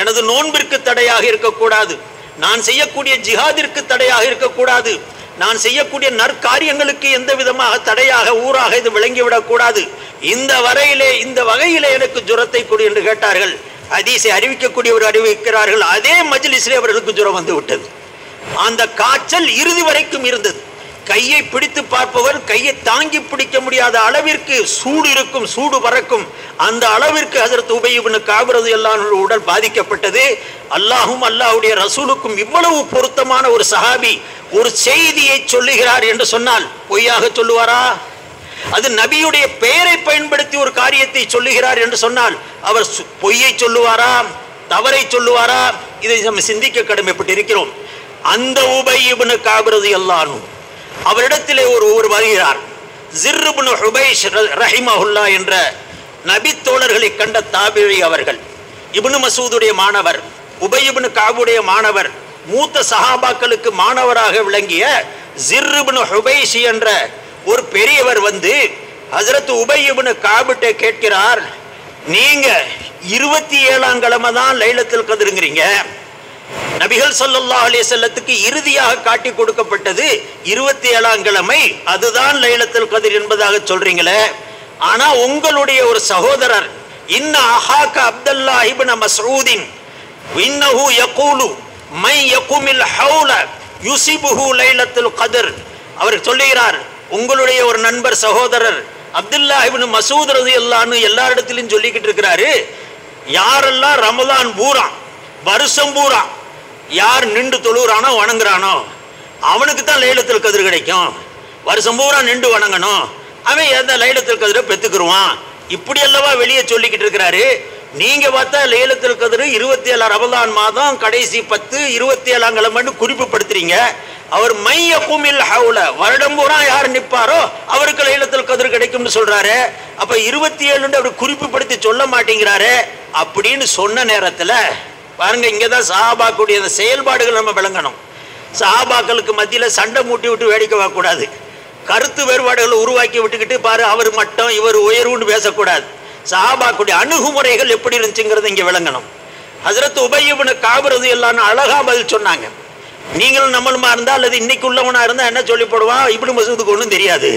[SPEAKER 1] எனது நோன்பிற்கு தடையாக இருக்கக்கூடாது, நான் செய்யக்கூடிய ஜிஹாதிற்கு தடையாக இருக்கக்கூடாது, நான் செய்யக்கூடிய நற்காரியங்களுக்கு எந்த விதமாக தடையாக ஊராக இது விளங்கிவிடக்கூடாது. இந்த வகையிலே எனக்கு ஜுரத்தை கொடு என்று கேட்டார்கள். ஹதீஸை அறிவிக்கக்கூடியவர் அறிவிக்கிறார்கள், அதே மஜ்லிஸிலே அவர்களுக்கு ஜுரம் வந்து விட்டது. அந்த காய்ச்சல் இறுதி வரைக்கும் இருந்தது. கையை பிடித்து பார்ப்பவர் கையை தாங்கி பிடிக்க முடியாத அளவிற்கு சூடு இருக்கும், சூடு பறக்கும். அந்த அளவிற்கு ஹஜ்ரத் உபய் இப்னு கஅப் ரலியல்லாஹு அன்ஹு உடல் பாதிக்கப்பட்டது. அல்லாஹும் அல்லாஹ்வுடைய ரசூலுக்கும் இவ்வளவு பொருத்தமான ஒரு சஹாபி ஒரு செய்தியை சொல்லுகிறார் என்று சொன்னால் பொய்யாக சொல்லுவாரா? அது நபியுடைய பெயரை பயன்படுத்தி ஒரு காரியத்தை சொல்லுகிறார் என்று சொன்னால் அவர் பொய்யை சொல்லுவாரா, தவறை சொல்லுவாரா? இதை நம்ம சிந்திக்க கடமைப்பட்டிருக்கிறோம். அந்த உபய் இப்னு கஅப் ரலியல்லாஹு அன்ஹு அவரிடத்திலே ஒரு வருகிறார். ஸிர் இப்னு ஹுபைஷ் ரஹிமஹுல்லாஹ் என்ற நபி தோழர்களை கண்ட தாபிஈ அவர்கள், இப்னு மசூதுடைய மாணவர், உபய் இப்னு கஅபுடைய மாணவர், மூத்த சஹாபாக்களுக்கு மாணவராக விளங்கிய ஸிர் இப்னு ஹுபைஷ் என்ற ஒரு பெரியவர் வந்து ஹஜ்ரத் உபய் இப்னு கஅபிட்ட கேட்கிறார், நீங்க 27ஆம் கிழமை தான் லைலத்துல் கத்ருங்கறீங்க. நபிகள் ஸல்லல்லாஹு அலைஹி வஸல்லத்துக்கு இறுதியாக காட்டி கொடுக்கப்பட்டது 27ஆம் கிழமை, அதுதான் லைலத்துல் கத்ர் என்பதாக சொல்றீங்களே. ஆனா உங்களுடைய ஒரு சகோதரர் இன்ன அஹாக அப்துல்லாஹ் இப்னு மஸ்ஊதின் இன்னஹு யகூலு மை யகுமில் ஹவுல யுஸிபுஹு லைலத்துல் கத்ர், அவர் சொல்லுகிறார், உங்களுடைய ஒரு நண்பர் சகோதரர் அப்துல்லாஹ் இப்னு மஸ்ஊத் ரலியல்லாஹு அன்ஹு எல்லாரிடத்திலும் சொல்லிக்கிட்டு இருக்கிறாரு, யாரெல்லாம் ரமலான் பூரா வருஷம் பூரா யார் நின்று தொழுகிறானோ வணங்குறானோ அவனுக்கு தான் லைலத்துல் கத்ர் கிடைக்கும். வருஷம் பூரா நின்று வணங்கணும், அவன் எந்த லைலத்துல் கத்ரை பெற்றுக்குருவான். இப்படி அல்லவா வெளியே சொல்லிக்கிட்டு இருக்கிறாரு. நீங்க பார்த்தா லைலத்துல் கத்ர் 27 ரமலான் மாதம் கடைசி 10 27ஆம் கிழமைன்னு குறிப்புப்படுத்துறீங்க. அவர் மையகுமில் ஹவுல வருடம் பூரா யார் நிற்பாரோ அவருக்கு லைலத்துல் கத்ர் கிடைக்கும்னு சொல்றாரு. அப்ப 27 அவர் குறிப்புப்படுத்தி சொல்ல மாட்டேங்கிறாரு. அப்படின்னு சொன்ன நேரத்தில் பாருங்க, இங்கதான் சஹாபாக்களுடைய செயல்பாடுகள் நம்ம விளங்கணும். சஹாபாக்களுக்கு மத்தியில் சண்டை மூட்டி விட்டு வேடிக்கை பார்க்கக்கூடாது. கருத்து வேறுபாடுகளை உருவாக்கி விட்டுக்கிட்டு பாரு அவர் மட்டம் இவர் உயர்வுன்னு பேசக்கூடாது. சஹாபாக்களுடைய அணுகுமுறைகள் எப்படி இருந்துச்சுங்கிறத இங்கே விளங்கணும். ஹஜ்ரத் உபய் இப்னு கஅப் ரலியல்லாஹு அன்ஹு அழகா பதில் சொன்னாங்க. நீங்களும் நம்மளுமா இருந்தா அல்லது இன்னைக்கு உள்ளவனா இருந்தா என்ன சொல்லி போடுவான், இப்னு மசூதுக்கு ஒன்றும் தெரியாது,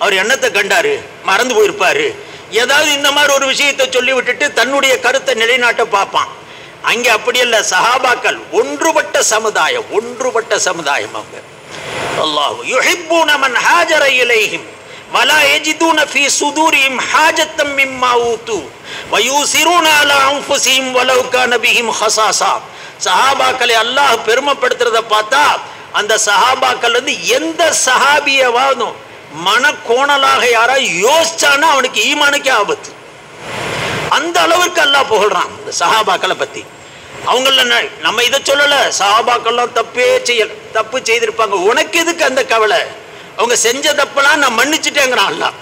[SPEAKER 1] அவர் எண்ணத்தை கண்டாரு, மறந்து போயிருப்பாரு, ஏதாவது இந்த மாதிரி ஒரு விஷயத்தை சொல்லி விட்டுட்டு தன்னுடைய கருத்தை நிலைநாட்ட பார்ப்பான். அங்கே அப்படி அல்ல. சஹாபாக்கள் ஒன்றுபட்ட சமுதாயம், ஒன்றுபட்ட சமுதாயம். அவங்க அல்லாஹ் யுஹிப்பூன மன் ஹாஜர இலைஹிம் வலா யஜிதுன ஃபீ சுதூரிஹிம் ஹாஜத்தம் மிம்மா ஊது வயூசிரூன அலா அன்ஃபுஸிஹிம் வலவ் கான பிஹிம் ஹஸாஸா. சஹாபாக்களை அல்லாஹ் பெருமைப்படுத்துறத பார்த்தா அந்த சஹாபாக்கள் வந்து எந்த சஹாபியவாதும் மனக்கோணலாக யாரா யோசிச்சானா அவனுக்கு ஈமானுக்கே ஆபத்து. அந்த அளவுக்கு அல்லாஹ் புகழ்றான் இந்த சஹாபாக்களை பத்தி. அவங்கள நம்ம இதை சொல்லல, சஹாபாக்கள்லாம் தப்பு செய்திருப்பாங்க, உனக்கு எதுக்கு அந்த கவலை, அவங்க செஞ்ச தப்பெல்லாம் நான் மன்னிச்சுட்டேங்கிறான் அல்லாஹ்.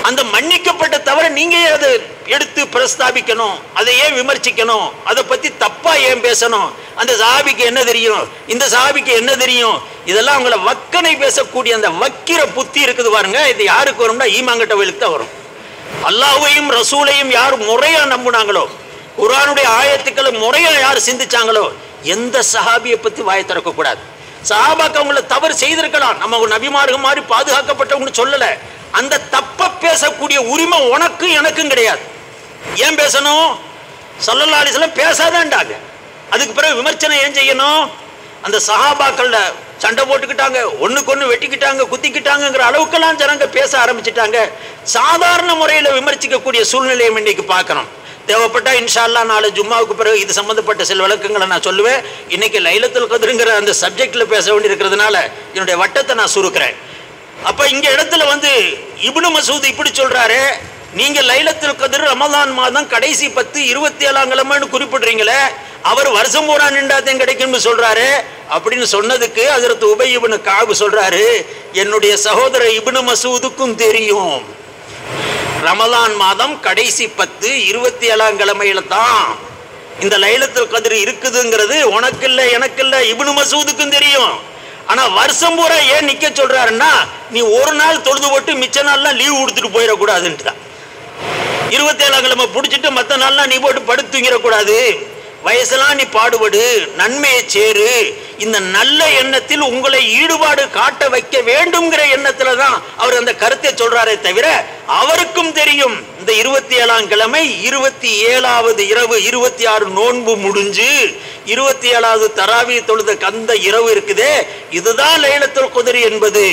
[SPEAKER 1] அந்த மன்னிக்கப்பட்ட தவிர நீங்க அதை எடுத்து பிரஸ்தாபிக்கணும், அதை ஏன் விமர்சிக்கணும், அதை பத்தி தப்பா ஏன் பேசணும், அந்த சஹாபிக்கு என்ன தெரியும், இந்த சஹாபிக்கு என்ன தெரியும், இதெல்லாம் அவங்கள வக்கனை பேசக்கூடிய அந்த வக்கிர புத்தி இருக்குது பாருங்க. இது யாருக்கு வரும்னா ஈமாங்கட்டவர்களுக்கு தான் வரும். அல்லாஹ்வையும் ரசூலையும் யார் முறையா நம்பினாங்களோ, குர்ஆனுடைய ஆயத்துக்களை முறையா யார் சிந்திச்சாங்களோ, எந்த சஹாபியை பத்தி வாயை திறக்க கூடாது. சஹாபாக்கு அவங்கள தவறு செய்திருக்கலாம், நம்ம நபிமார்கள் மாதிரி பாதுகாக்கப்பட்டவங்கன்னு சொல்லல. அந்த தப்ப பேசக்கூடிய உரிமை உனக்கு எனக்கும் கிடையாது. ஏன் பேசணும்? ஸல்லல்லாஹு அலைஹி வஸல்லம் பேசாதான்டாங்க. அதுக்கு பிறகு விமர்சனம் ஏன் செய்யணும்? அந்த சஹாபாக்கள்ல சண்டை போட்டுக்கிட்டாங்க, ஒண்ணுக்கு ஒன்று வெட்டிக்கிட்டாங்க, குத்திக்கிட்டாங்கிற அளவுக்கெல்லாம் ஜனங்க பேச ஆரம்பிச்சுட்டாங்க. சாதாரண முறையில் விமர்சிக்கக்கூடிய சூழ்நிலையை இன்னைக்கு பார்க்கணும். தேவைப்பட்டா இன்ஷா அல்லாஹ் நாளை ஜும்மாவுக்கு பிறகு இது சம்பந்தப்பட்ட சில விளக்கங்களை நான் சொல்லுவேன். இன்னைக்கு லைலத்துல் கத்ருங்கிற அந்த சப்ஜெக்ட்ல பேச வேண்டியிருக்கிறதுனால என்னுடைய வட்டத்தை நான் சுருக்கிறேன். அப்ப இங்க இடத்துல வந்து இப்னு மசூத் இப்படி சொல்றாரு, நீங்க லைலத்துல் கத்ர் ரமலான் மாதம் கடைசி 10 27ஆம் கிழமைன்னு குறிப்பிடுறீங்களே, அவர் வருஷம் பூரா நின்றாதான் கிடைக்கும்னு சொல்றாரு. அப்படின்னு சொன்னதுக்கு ஹஜ்ரத் உபய் இப்னு கஅப் சொல்றாரு, என்னுடைய சகோதரர் இப்னு மசூதுக்கும் தெரியும் ரமலான் மாதம் கடைசி 10 27ஆம் கிழமையில தான் இந்த லைலத்துல் கத்ர் இருக்குதுங்கிறது. உனக்கு இல்லை எனக்கு இல்லை, இப்னு மசூதுக்கும் தெரியும். ஆனா வருஷம் பூரா ஏன் நிக்க சொல்றாருன்னா, நீ ஒரு நாள் தொழுது போட்டு மிச்ச நாள்லாம் லீவ் கொடுத்துட்டு போயிடக்கூடாதுன்ட்டு தான். 27ஆம் கிழமை பிடிச்சிட்டு மற்ற நாள்லாம் நீ போட்டு படுத்து தூங்கிடக்கூடாது. வயசெல்லாம் நீ பாடுபடு, நன்மையை சேரு, இந்த நல்ல எண்ணத்தில் உங்களை ஈடுபாடு காட்ட வைக்க வேண்டும்ங்கிற எண்ணத்துல தான் அவர் அந்த கருத்தை சொல்றாரே தவிர, அவருக்கும் தெரியும் இந்த 27ஆம் கிழமை 27வது இரவு, 26 நோன்பு முடிஞ்சு 27வது தராவி தொழுத அந்த இரவு இருக்குதே, இதுதான் லைலத்துல் கத்ர் என்பது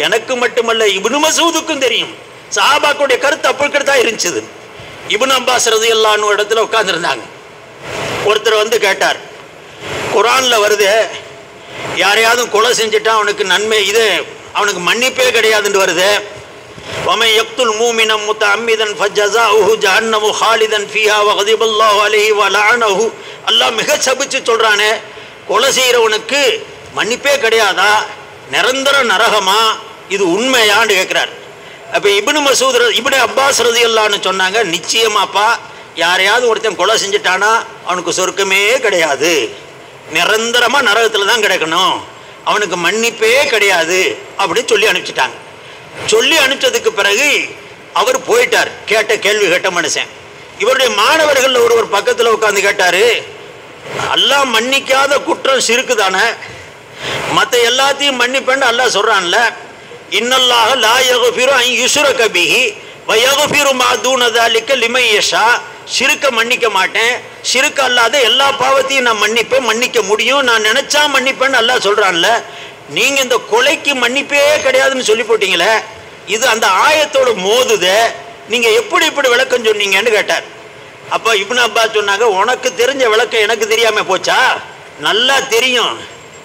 [SPEAKER 1] எனக்கு மட்டுமல்ல இப்னு மசூதுக்கும் தெரியும். சஹாபாக்களுடைய கருத்து அப்படி தான் இருந்துச்சு. இப்னு அப்பாஸ் ரலியல்லாஹு அன்ஹு இடத்துல உட்கார்ந்துருந்தாங்க. ஒருத்தர் வந்து கேட்டார், குர்ஆன்ல வருது யாரையாவது கொலை செஞ்சுட்டா அவனுக்கு நன்மை இது, அவனுக்கு மன்னிப்பே கிடையாதுன்னு வருது. வமன் யக்துல் மூமினன் முத்தஅம்மிதன் ஃபஜஸாஉஹு ஜஹன்னமு ஹாலிதன் ஃபீஹா வகதிபல்லாஹு அலைஹி வலஅனஹு. அல்லாஹ் மிக சபிச்சு சொல்றானே, கொலை செய்கிறவனுக்கு மன்னிப்பே கிடையாதா, நிரந்தர நரகமா, இது உண்மையான்னு கேட்கிறார். அப்போ இப்னு அப்பாஸ் ரலியல்லாஹு அன்ஹு சொன்னாங்க, நிச்சயமாப்பா, யாரையாவது ஒருத்தன் கொலை செஞ்சுட்டானா அவனுக்கு சொர்க்கமே கிடையாது, நிரந்தரமாக நரகத்தில் தான் கிடைக்கணும், அவனுக்கு மன்னிப்பே கிடையாது அப்படின்னு சொல்லி அனுப்பிச்சிட்டாங்க. சொல்லி அனுப்பிச்சதுக்கு பிறகு அவர் போயிட்டார். கேட்ட கேள்வி கேட்ட மனுஷன். இவருடைய மாணவர்கள் ஒருவர் பக்கத்தில் உட்காந்து கேட்டார், அல்லாஹ் மன்னிக்காத குற்றம் சிறுக்கு தானே, மற்ற எல்லாத்தையும் மன்னிப்பேன்னு அல்லாஹ் சொல்கிறான்ல, இன்னல்லாஹ லா யக்ஃபிரு அன் யுஷ்ரக பிஹி வ யக்ஃபிரு மா தூன ஸாலிக லிமன் யஷா. சிறுக்க மன்னிக்க மாட்டேன், சிறுக்க அல்லாத எல்லா பாவத்தையும் நான் மன்னிப்பேன், மன்னிக்க முடியும், நான் நினைச்சா மன்னிப்பேன்னு அல்லாஹ் சொல்றான்ல, நீங்க இந்த கொலைக்கு மன்னிப்பே கிடையாதுன்னு சொல்லி போட்டீங்களே, இது அந்த ஆயத்தோட மோதுதே, நீங்க எப்படி இப்படி விளக்கம் சொன்னீங்கன்னு கேட்டார். அப்போ இப்னு அப்பாஸ் சொன்னாங்க, உனக்கு தெரிஞ்ச விளக்கம் எனக்கு தெரியாம போச்சா? நல்லா தெரியும்,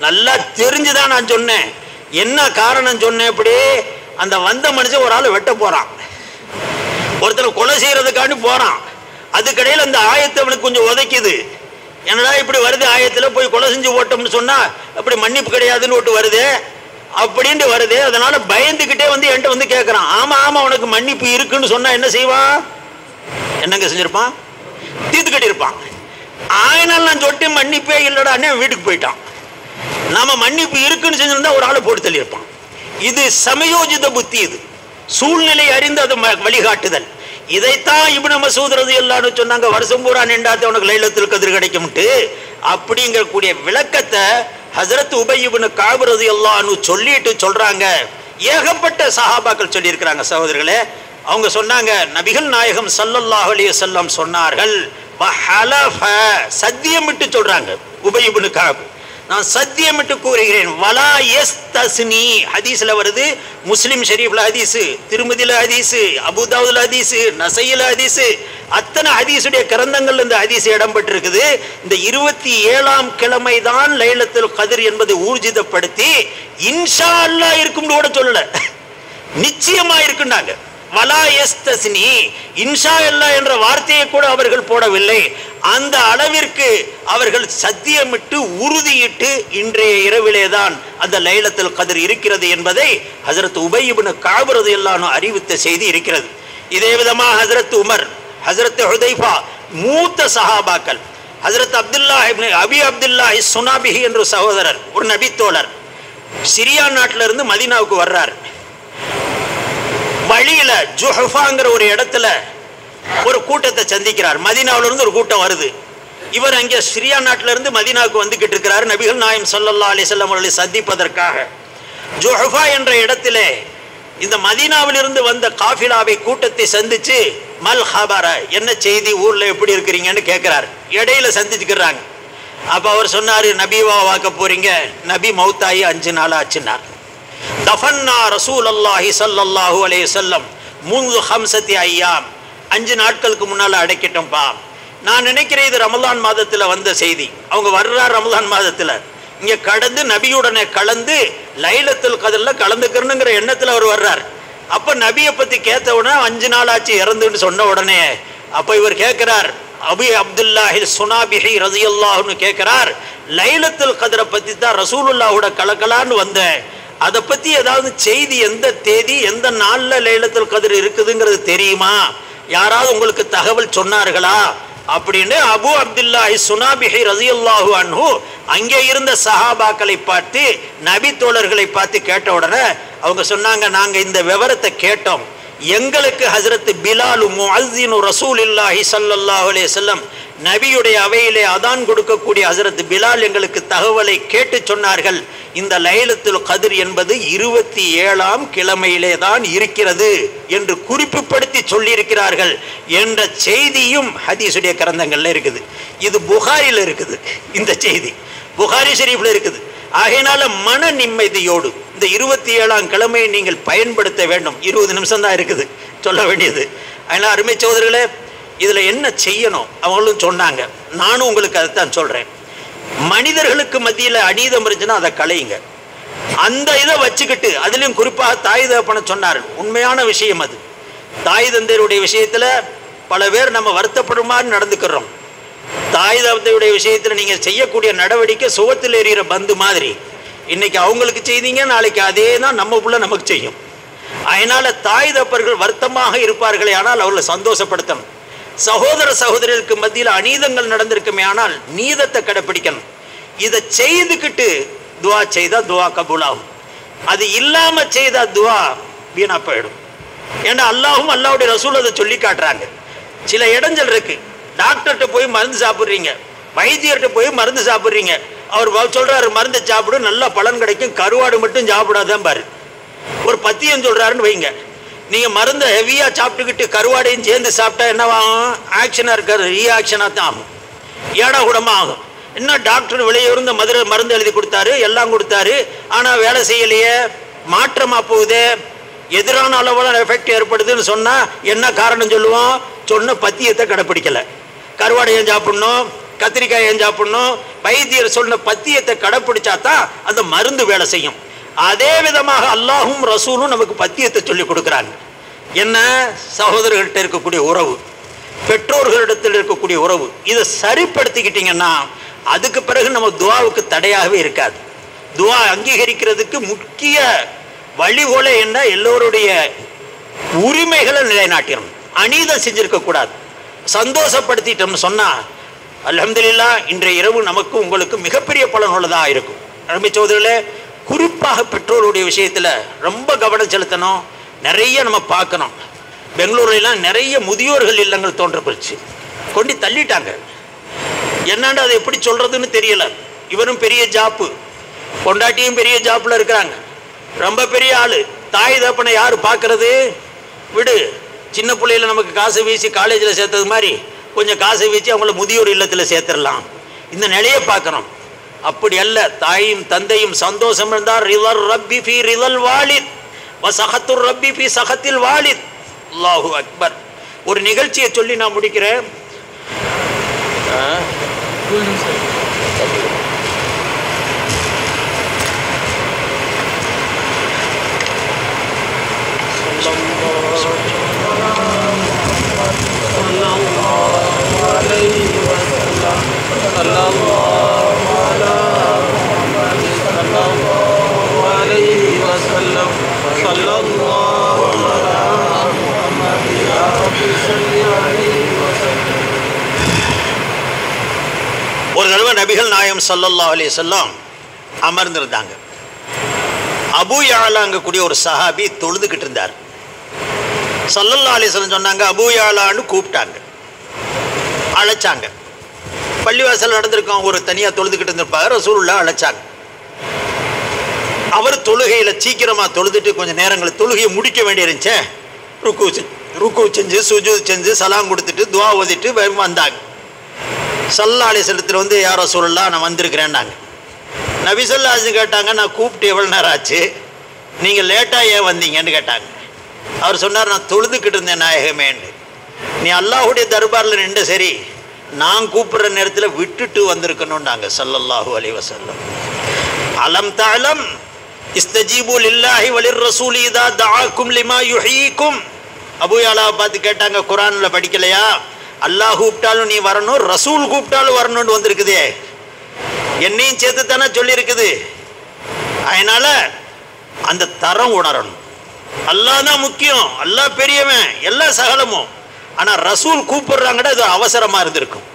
[SPEAKER 1] நல்லா தெரிஞ்சுதான் நான் சொன்னேன். என்ன காரணம் சொன்னேன்? இப்படி அந்த வந்த மனுஷன் ஒரு ஆள் வெட்ட போறான், ஒருத்தர் கொலை செய்யறதுக்காண்டி போறான், அதுக்கடையில் அந்த ஆயத்தை அவனுக்கு கொஞ்சம் உதைக்குது. என்னடா இப்படி வருது, ஆயத்தில் போய் கொலை செஞ்சு போட்டோம்னு சொன்னா அப்படி மன்னிப்பு கிடையாதுன்னு ஒட்டு வருது அப்படின்ட்டு வருது. அதனால பயந்துக்கிட்டே வந்து என்கிட்ட வந்து கேட்குறான், ஆமா ஆமா உனக்கு மன்னிப்பு இருக்குன்னு சொன்னா என்ன செய்வான்? என்னங்க செஞ்சிருப்பான்? தீர்த்து கட்டியிருப்பான். ஆயினால் நான் சொல்லிட்டு மன்னிப்பே இல்லடான்னு வீட்டுக்கு போயிட்டான். நாம மன்னிப்பு இருக்குன்னு செஞ்சிருந்தா ஒரு ஆளை போட்டு தள்ளியிருப்பான். இது சமயோஜித புத்தி, இது சூழ்நிலை அறிந்து அது வழிகாட்டுதல். இதைத்தான் இப்னு மசூத் ரலியல்லாஹு அன்ஹு சொன்னாங்க, வருஷம் பூரா நின்றாத்த உனக்கு லைலத்துல் கத்ர் கிடைக்கும்ட்டு. அப்படிங்கக்கூடிய விளக்கத்தை ஹஜ்ரத் உபய் இப்னு கஅப் ரலியல்லாஹு அன்ஹு சொல்லிட்டு சொல்றாங்க. ஏகப்பட்ட சஹாபாக்கள் சொல்லியிருக்கிறாங்க சகோதரர்களே. அவங்க சொன்னாங்க, நபிகள் நாயகம் ஸல்லல்லாஹு அலைஹி வஸல்லம் சொன்னார்கள், வஹலஃப, சத்தியமிட்டு சொல்றாங்க உபய் இப்னு கஅப், நான் சத்தியமிட்டு கூறுகிறேன், வலா யஸ்தஸ்னி, ஹதீஸ்ல வருது, முஸ்லிம் ஷரீஃப்ல ஹதீஸ், திருமதியில ஹதீஸ், அபூதாவுதுல ஹதீஸ், நசையில ஹதீஸ், அத்தனை ஹதீஸுடைய கிரந்தங்கள்ல இந்த ஹதீஸ் இடம்பெற்றிருக்குது. இந்த 27ஆம் கிழமை தான் லைலத்துல் கத்ர் என்பதை ஊர்ஜிதப்படுத்தி இன்ஷா அல்லாஹ் இருக்கும்னு கூட சொல்லல, நிச்சயமா இருக்குன்னாங்க. வலா யஸ்தஸ்னி, இன்ஷா அல்லாஹ் என்ற வார்த்தையை கூட அவர்கள் போடவில்லை. அந்த அளவிற்கு அவர்கள் சத்தியமிட்டு உறுதியிட்டு இன்றைய இரவிலே தான் அந்த லைலத்துல் கத்ர் இருக்கிறது என்பதை ஹஜ்ரத் உபய் இப்னு கஅப் ரலியல்லாஹு அன்ஹு அறிவித்த செய்தி இருக்கிறது. இதே விதமாக ஹஜ்ரத் உமர், ஹஜ்ரத் ஹுதைஃபா, மூத்த சஹாபாக்கள், ஹஜ்ரத் அப்துல்லாஹ் இப்னு அபி அப்துல்லாஹ் சுனாபிஹி என்ற சகோதரர், ஒரு நபி தோழர், சிரியா நாட்டில இருந்து மதீனாவுக்கு வர்றார். வழியில ஜுஹஃபாங்கிற ஒரு இடத்துல ஒரு கூட்டத்தை சந்திக்கிறார். மதீனாவில இருந்து ஒரு கூட்டம் வருது. இவர் அங்கே சிரியா நாட்டில இருந்து மதீனாவுக்கு வந்துகிட்டு இருக்கிறார், நபிகள் நாயகம் ஸல்லல்லாஹு அலைஹி வஸல்லம் அவர்களை சந்திப்பதற்காக. ஜுஹஃபா என்ற இடத்திலே இந்த மதீனாவிலிருந்து வந்த காஃபிலாவை கூட்டத்தை சந்திச்சு, மல் ஹபர, என்ன செய்தி, ஊர்ல எப்படி இருக்கிறீங்கன்னு கேட்கிறார். இடையில சந்திச்சுக்கிறாங்க. அப்ப அவர் சொன்னாரு, நபிவா வாக்க போறீங்க, நபி மௌத்தாயி 5 நாள் ஆச்சுன்னார். தஃபன்னா ரசூலுல்லாஹி ஸல்லல்லாஹு அலைஹி வஸல்லம் முன்து 5 ஐயாம், 5 நாட்களுக்கு முன்னால அடைக்கிட்டோம்ப்பா. நான் நினைக்கிறேன் இது ரமலான் மாதத்துல வந்த செய்தி. அவங்க வர்றார் ரமலான் மாதத்துல, இங்க கடந்து நபியுடனே கலந்து லைலத்துல் கத்ர்ல கலந்துக்கிறனுங்கிற எண்ணத்துல அவர் வர்றார். அப்ப நபியை பத்தி கேட்ட உடனே 5 நாள் ஆச்சு இறந்துன்னு சொன்ன உடனே அப்ப இவர் கேட்கிறார், அபி அப்துல்லாஹி சுனாபிஹி ரலியல்லாஹு அன்ஹு கேட்கிறார், லைலத்துல் கத்ரை பத்தி தான் ரசூலுல்லாஹோட கலக்கலான்னு வந்தேன், அதை பத்தி ஏதாவது செய்தி, எந்த தேதி எந்த நாள்ல லைலத்துல் கத்ர் இருக்குதுங்கிறது தெரியுமா, யாராவது உங்களுக்கு தகவல் சொன்னார்களா அப்படின்னு அபு அப்துல்லாஹி சுனாபிஹி ரலியல்லாஹு அன்ஹு அங்கே இருந்த சஹாபாக்களை பார்த்து, நபி தோழர்களை பார்த்து கேட்ட உடனே அவங்க சொன்னாங்க, நாங்க இந்த விவரத்தை கேட்டோம், எங்களுக்கு ஹஜ்ரத் பிலால் முஅஸ்ஸினு ரசூலுல்லாஹி ஸல்லல்லாஹு அலைஹி வஸல்லம் நபியுடைய அவையிலே அதான் கொடுக்கக்கூடிய ஹஸரத் பிலால் எங்களுக்கு தகவலை கேட்டு சொன்னார்கள், இந்த லைலத்துல் கத்ர் என்பது 27ஆம் கிழமையிலே தான் இருக்கிறது என்று குறிப்புப்படுத்தி சொல்லியிருக்கிறார்கள் என்ற செய்தியும் ஹதீஸுடைய கிரந்தங்கள்ல இருக்குது. இது புகாரில் இருக்குது, இந்த செய்தி புகாரி ஷரீஃப்ல இருக்குது. ஆகையினால மன நிம்மதியோடு இந்த 27ஆம் கிழமையை நீங்கள் பயன்படுத்த வேண்டும். 20 நிமிஷம் தான் இருக்குது சொல்ல வேண்டியது. அதனால் அருமை சகோதரர்களே, இதில் என்ன செய்யணும் அவங்களும் சொன்னாங்க, நானும் உங்களுக்கு அதைத்தான் சொல்கிறேன். மனிதர்களுக்கு மத்தியில் அநீதம் இருந்துச்சுன்னா அதை களையுங்க. அந்த இதை வச்சுக்கிட்டு அதுலேயும் குறிப்பாக தாய் தகப்பனை சொன்னார், உண்மையான விஷயம் அது. தாய் தந்தையருடைய விஷயத்தில் பல பேர் நம்ம வருத்தப்படுற மாதிரி நடந்துக்கிறோம். தாய் தந்தையுடைய விஷயத்தில் நீங்கள் செய்யக்கூடிய நடவடிக்கை சுவத்தில் எறிகிற பந்து மாதிரி. இன்னைக்கு அவங்களுக்கு செய்தீங்க, நாளைக்கு அதே தான் நம்ம புள்ள நமக்கு செய்யும். அதனால தாய் தப்பர்கள் வருத்தமாக இருப்பார்களே ஆனால் அவர்களை சந்தோஷப்படுத்தணும். சகோதர சகோதரிகளுக்கு மத்தியில் அநீதங்கள் நடந்திருக்குமே ஆனால் நீதத்தை கடைப்பிடிக்கணும். இதை செய்துக்கிட்டு துவா செய்தா துவா கபூலாகும். அது இல்லாம செய்தா துவா வீணா போயிடும். ஏன்னா அல்லாஹும் அல்லாஹ்வுடைய ரசூல் அதை சொல்லி காட்டுறாங்க. சில இடைஞ்சல் இருக்கு. டாக்டர்கிட்ட போய் மருந்து சாப்பிட்றீங்க, வைத்தியர்கிட்ட போய் மருந்து சாப்பிட்றீங்க, அவர் சொல்றாரு மருந்து சாப்பிடு நல்லா பலன் கிடைக்கும், கருவாடு மட்டும் சாப்பிடாதான் பாரு. ஒரு பத்தியம் சொல்றாருன்னு வைங்க, நீங்க மருந்தை ஹெவியா சாப்பிட்டுக்கிட்டு கருவாடையும் சேர்ந்து சாப்பிட்டா என்னவாகும்? ஆக்ஷனா இருக்காது, ரியாக்ஷனா தான் ஆகும், ஏடா கூடமா ஆகும். என்ன டாக்டர் விலையுறந்த மருந்து எழுதி கொடுத்தாரு, எல்லாம் கொடுத்தாரு, ஆனா வேலை செய்யலையே, மாற்றமா போகுது, எதிரான அளவுல எஃபெக்ட் ஏற்படுதுன்னு சொன்னா என்ன காரணம் சொல்லுவோம்? சொன்ன பத்தியத்தை கடைப்பிடிக்கல. கருவாடை ஏன் சாப்பிடணும், கத்திரிக்காய் ஏன் சாப்பிடணும், வைத்தியர் சொன்ன பத்தியத்தை கடைப்பிடிச்சா தான் அந்த மருந்து வேலை செய்யும். அதே விதமாக அல்லாஹும் ரசூலும் நமக்கு பத்தியத்தை சொல்லி கொடுக்குறாங்க. என்ன? சகோதரர்கிட்ட இருக்கக்கூடிய உறவு, பெற்றோர்களிடத்தில் இருக்கக்கூடிய உறவு, இதை சரிப்படுத்திக்கிட்டீங்கன்னா அதுக்கு பிறகு நம்ம துவாவுக்கு தடையாகவே இருக்காது. துவா அங்கீகரிக்கிறதுக்கு முக்கிய வழிகோல என்ன? எல்லோருடைய உரிமைகளை நிலைநாட்டிடும், அநீதம் செஞ்சிருக்க கூடாது. சந்தோஷப்படுத்திட்டோம்னு சொன்னா அல்ஹம்துலில்லாஹ் இன்றைய இரவு நமக்கு உங்களுக்கு மிகப்பெரிய பலன் உள்ளதாக இருக்கும். அருமை சகோதரர்களே, குறிப்பாக பெற்றோருடைய விஷயத்தில் ரொம்ப கவனம் செலுத்தணும். நிறைய நம்ம பார்க்கணும். பெங்களூர்லாம் நிறைய முதியோர்கள் இல்லங்கள் தோன்றப்போச்சு, கொண்டு தள்ளிட்டாங்க. என்னண்டா அதை எப்படி சொல்றதுன்னு தெரியல. இவரும் பெரிய ஜாப்பு, பொண்டாட்டியும் பெரிய ஜாப்பில் இருக்கிறாங்க, ரொம்ப பெரிய ஆளு. தாய் தகப்பனை யார் பார்க்கறது? விடு, சின்ன பிள்ளையில நமக்கு காசை வீசி காலேஜில் சேர்த்தது மாதிரி கொஞ்சம் காசை வீசி அவங்கள முதியோர் இல்லத்தில் சேர்த்துடலாம். இந்த நிலையை பார்க்கணும். அப்படி அல்ல. தாயும் தந்தையும் சந்தோஷம் இருந்தால் ரிதல் ரப்பி ஃபி ரிதல் வாலித் வ சஹத்துர் ரப்பி ஃபி சஹத்தில் வாலித். அல்லாஹு அக்பர். ஒரு நிகழ்ச்சியை சொல்லி நான் முடிக்கிறேன். ஒரு தடவை நபிகள் நாயகம் ஸல்லல்லாஹு அலைஹி வஸல்லம் அமர்ந்திருந்தாங்க. அபூ யாலாங்க கூடிய ஒரு சஹாபி தொழுதுகிட்டு இருந்தார். ஸல்லல்லாஹு அலைஹி வஸல்லம் சொன்னாங்க, அபூ யாலான்னு கூப்பிட்டாங்க, அழைச்சாங்க. பள்ளிவாசல் நடந்திருக்கோம், ஒரு தனியாக தொழுதுகிட்டு இருந்திருப்பாங்க, ரசூலுல்லாஹ் அழைச்சாங்க. அவர் தொழுகையில் சீக்கிரமாக தொழுதுட்டு கொஞ்சம் நேரங்களில் தொழுகையை முடிக்க வேண்டியிருந்துச்சே, ருக்கு செஞ்சு சுஜூத் செஞ்சு சலாம் கொடுத்துட்டு துவா ஓதிட்டு வந்தாங்க. ஸல்லல்லாஹு அலைஹி வஸல்லம் யா ரசூலுல்லாஹ் நான் வந்திருக்கிறேன்னாங்க. நபி ஸல்லல்லாஹு அலைஹி வஸல்லம் கேட்டாங்க, நான் கூப்பிட்டு எவ்வளோ நேரம் ஆச்சு, நீங்கள் லேட்டாக ஏன் வந்தீங்கன்னு கேட்டாங்க. அவர் சொன்னார், நான் தொழுதுகிட்டு இருந்தேன் நாயகமேன்னு. நீ அல்லாஹுடைய தர்பாரில் நின்று சரி, நான் கூப்பிடுற நேரத்தில் விட்டுட்டு வந்திருக்கணும்னாங்க ஸல்லல்லாஹு அலைஹி வஸல்லம். அலம் தஅலம் இஸ்தஜீபு லில்லாஹி வலிர் ரசூலி இதா தஆக்கும் லிமா யுஹீக்கும். அபூ யாலாவை பார்த்து கேட்டாங்க, குர்ஆனில் படிக்கலையா? அல்லாஹ் கூப்பிட்டாலும் நீ வரணும், ரசூல் கூப்பிட்டாலும் வரணும்னு வந்திருக்குதே, என்னையும் சேர்த்து தானே சொல்லியிருக்குது. அதனால அந்த தரம் உணரணும். அல்லாஹ் தான் முக்கியம், அல்லாஹ் பெரியவன், எல்லா சகலமும். ஆனால் ரசூல் கூப்பிடுறாங்கடா, இது அவசரமாக இருந்திருக்கும்.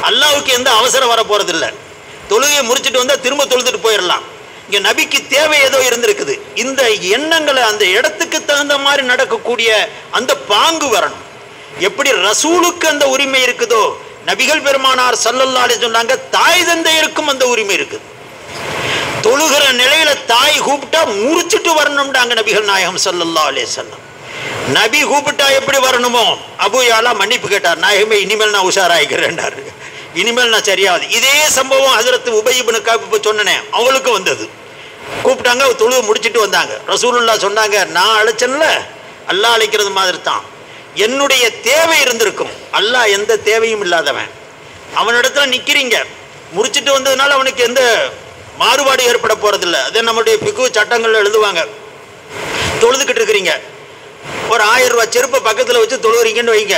[SPEAKER 1] அல்லாஹ்வுக்கு எந்த அவசரம் வர போகிறது இல்லை. தொழுகையை முடிச்சுட்டு வந்தால் திரும்ப தொழுதுட்டு போயிடலாம். இங்கே நபிக்கு தேவை ஏதோ இருந்திருக்குது. இந்த எண்ணங்களை அந்த இடத்துக்கு தகுந்த மாதிரி நடக்கக்கூடிய அந்த பாங்கு வரணும். எப்படி ரசூலுக்கு அந்த உரிமை இருக்குதோ, நபிகள் பெருமானார் ஸல்லல்லாஹு அலைஹி சொன்னாங்க, தாய் தந்தையருக்கும் அந்த உரிமை இருக்குது. தொழுகிற நிலையில தாய் கூப்பிட்டா முறிச்சிட்டு வரணும்டாங்க நபிகள் நாயகம் ஸல்லல்லாஹு அலைஹி வஸல்லம். நபி கூப்பிட்டா எப்படி வரணுமோ, அபூ யாலா மன்னிப்பு கேட்டார், நாயகமே இனிமேல் நான் உஷாராயிக்கிறேன்டார், இனிமேல் நான் சரியாவது. இதே சம்பவம் ஹஜ்ரத் உபய் இப்னு கஅப் சொன்னேன், அவங்களுக்கும் வந்தது. கூப்பிட்டாங்க, தொழுகை முடிச்சுட்டு வந்தாங்க. ரசூலுல்லாஹ் சொன்னாங்க, நான் அழைச்சேன்ல, அல்லாஹ் அழைக்கிறது மாதிரி தான். என்னுடைய தேவை இருந்திருக்கும், அல்லாஹ் எந்த தேவையும் இல்லாதவன், அவனிடத்துல நிற்கிறீங்க, முடிச்சுட்டு வந்ததுனால அவனுக்கு எந்த மாறுபாடு ஏற்பட போறதில்லை. அதே நம்முடைய பிக்கு சட்டங்கள்ல எழுதுவாங்க. தொழுதுகிட்டு இருக்கிறீங்க, ஒரு 1000 ரூபாய் செருப்பை பக்கத்தில் வச்சு தொழுகிறீங்கன்னு வைங்க.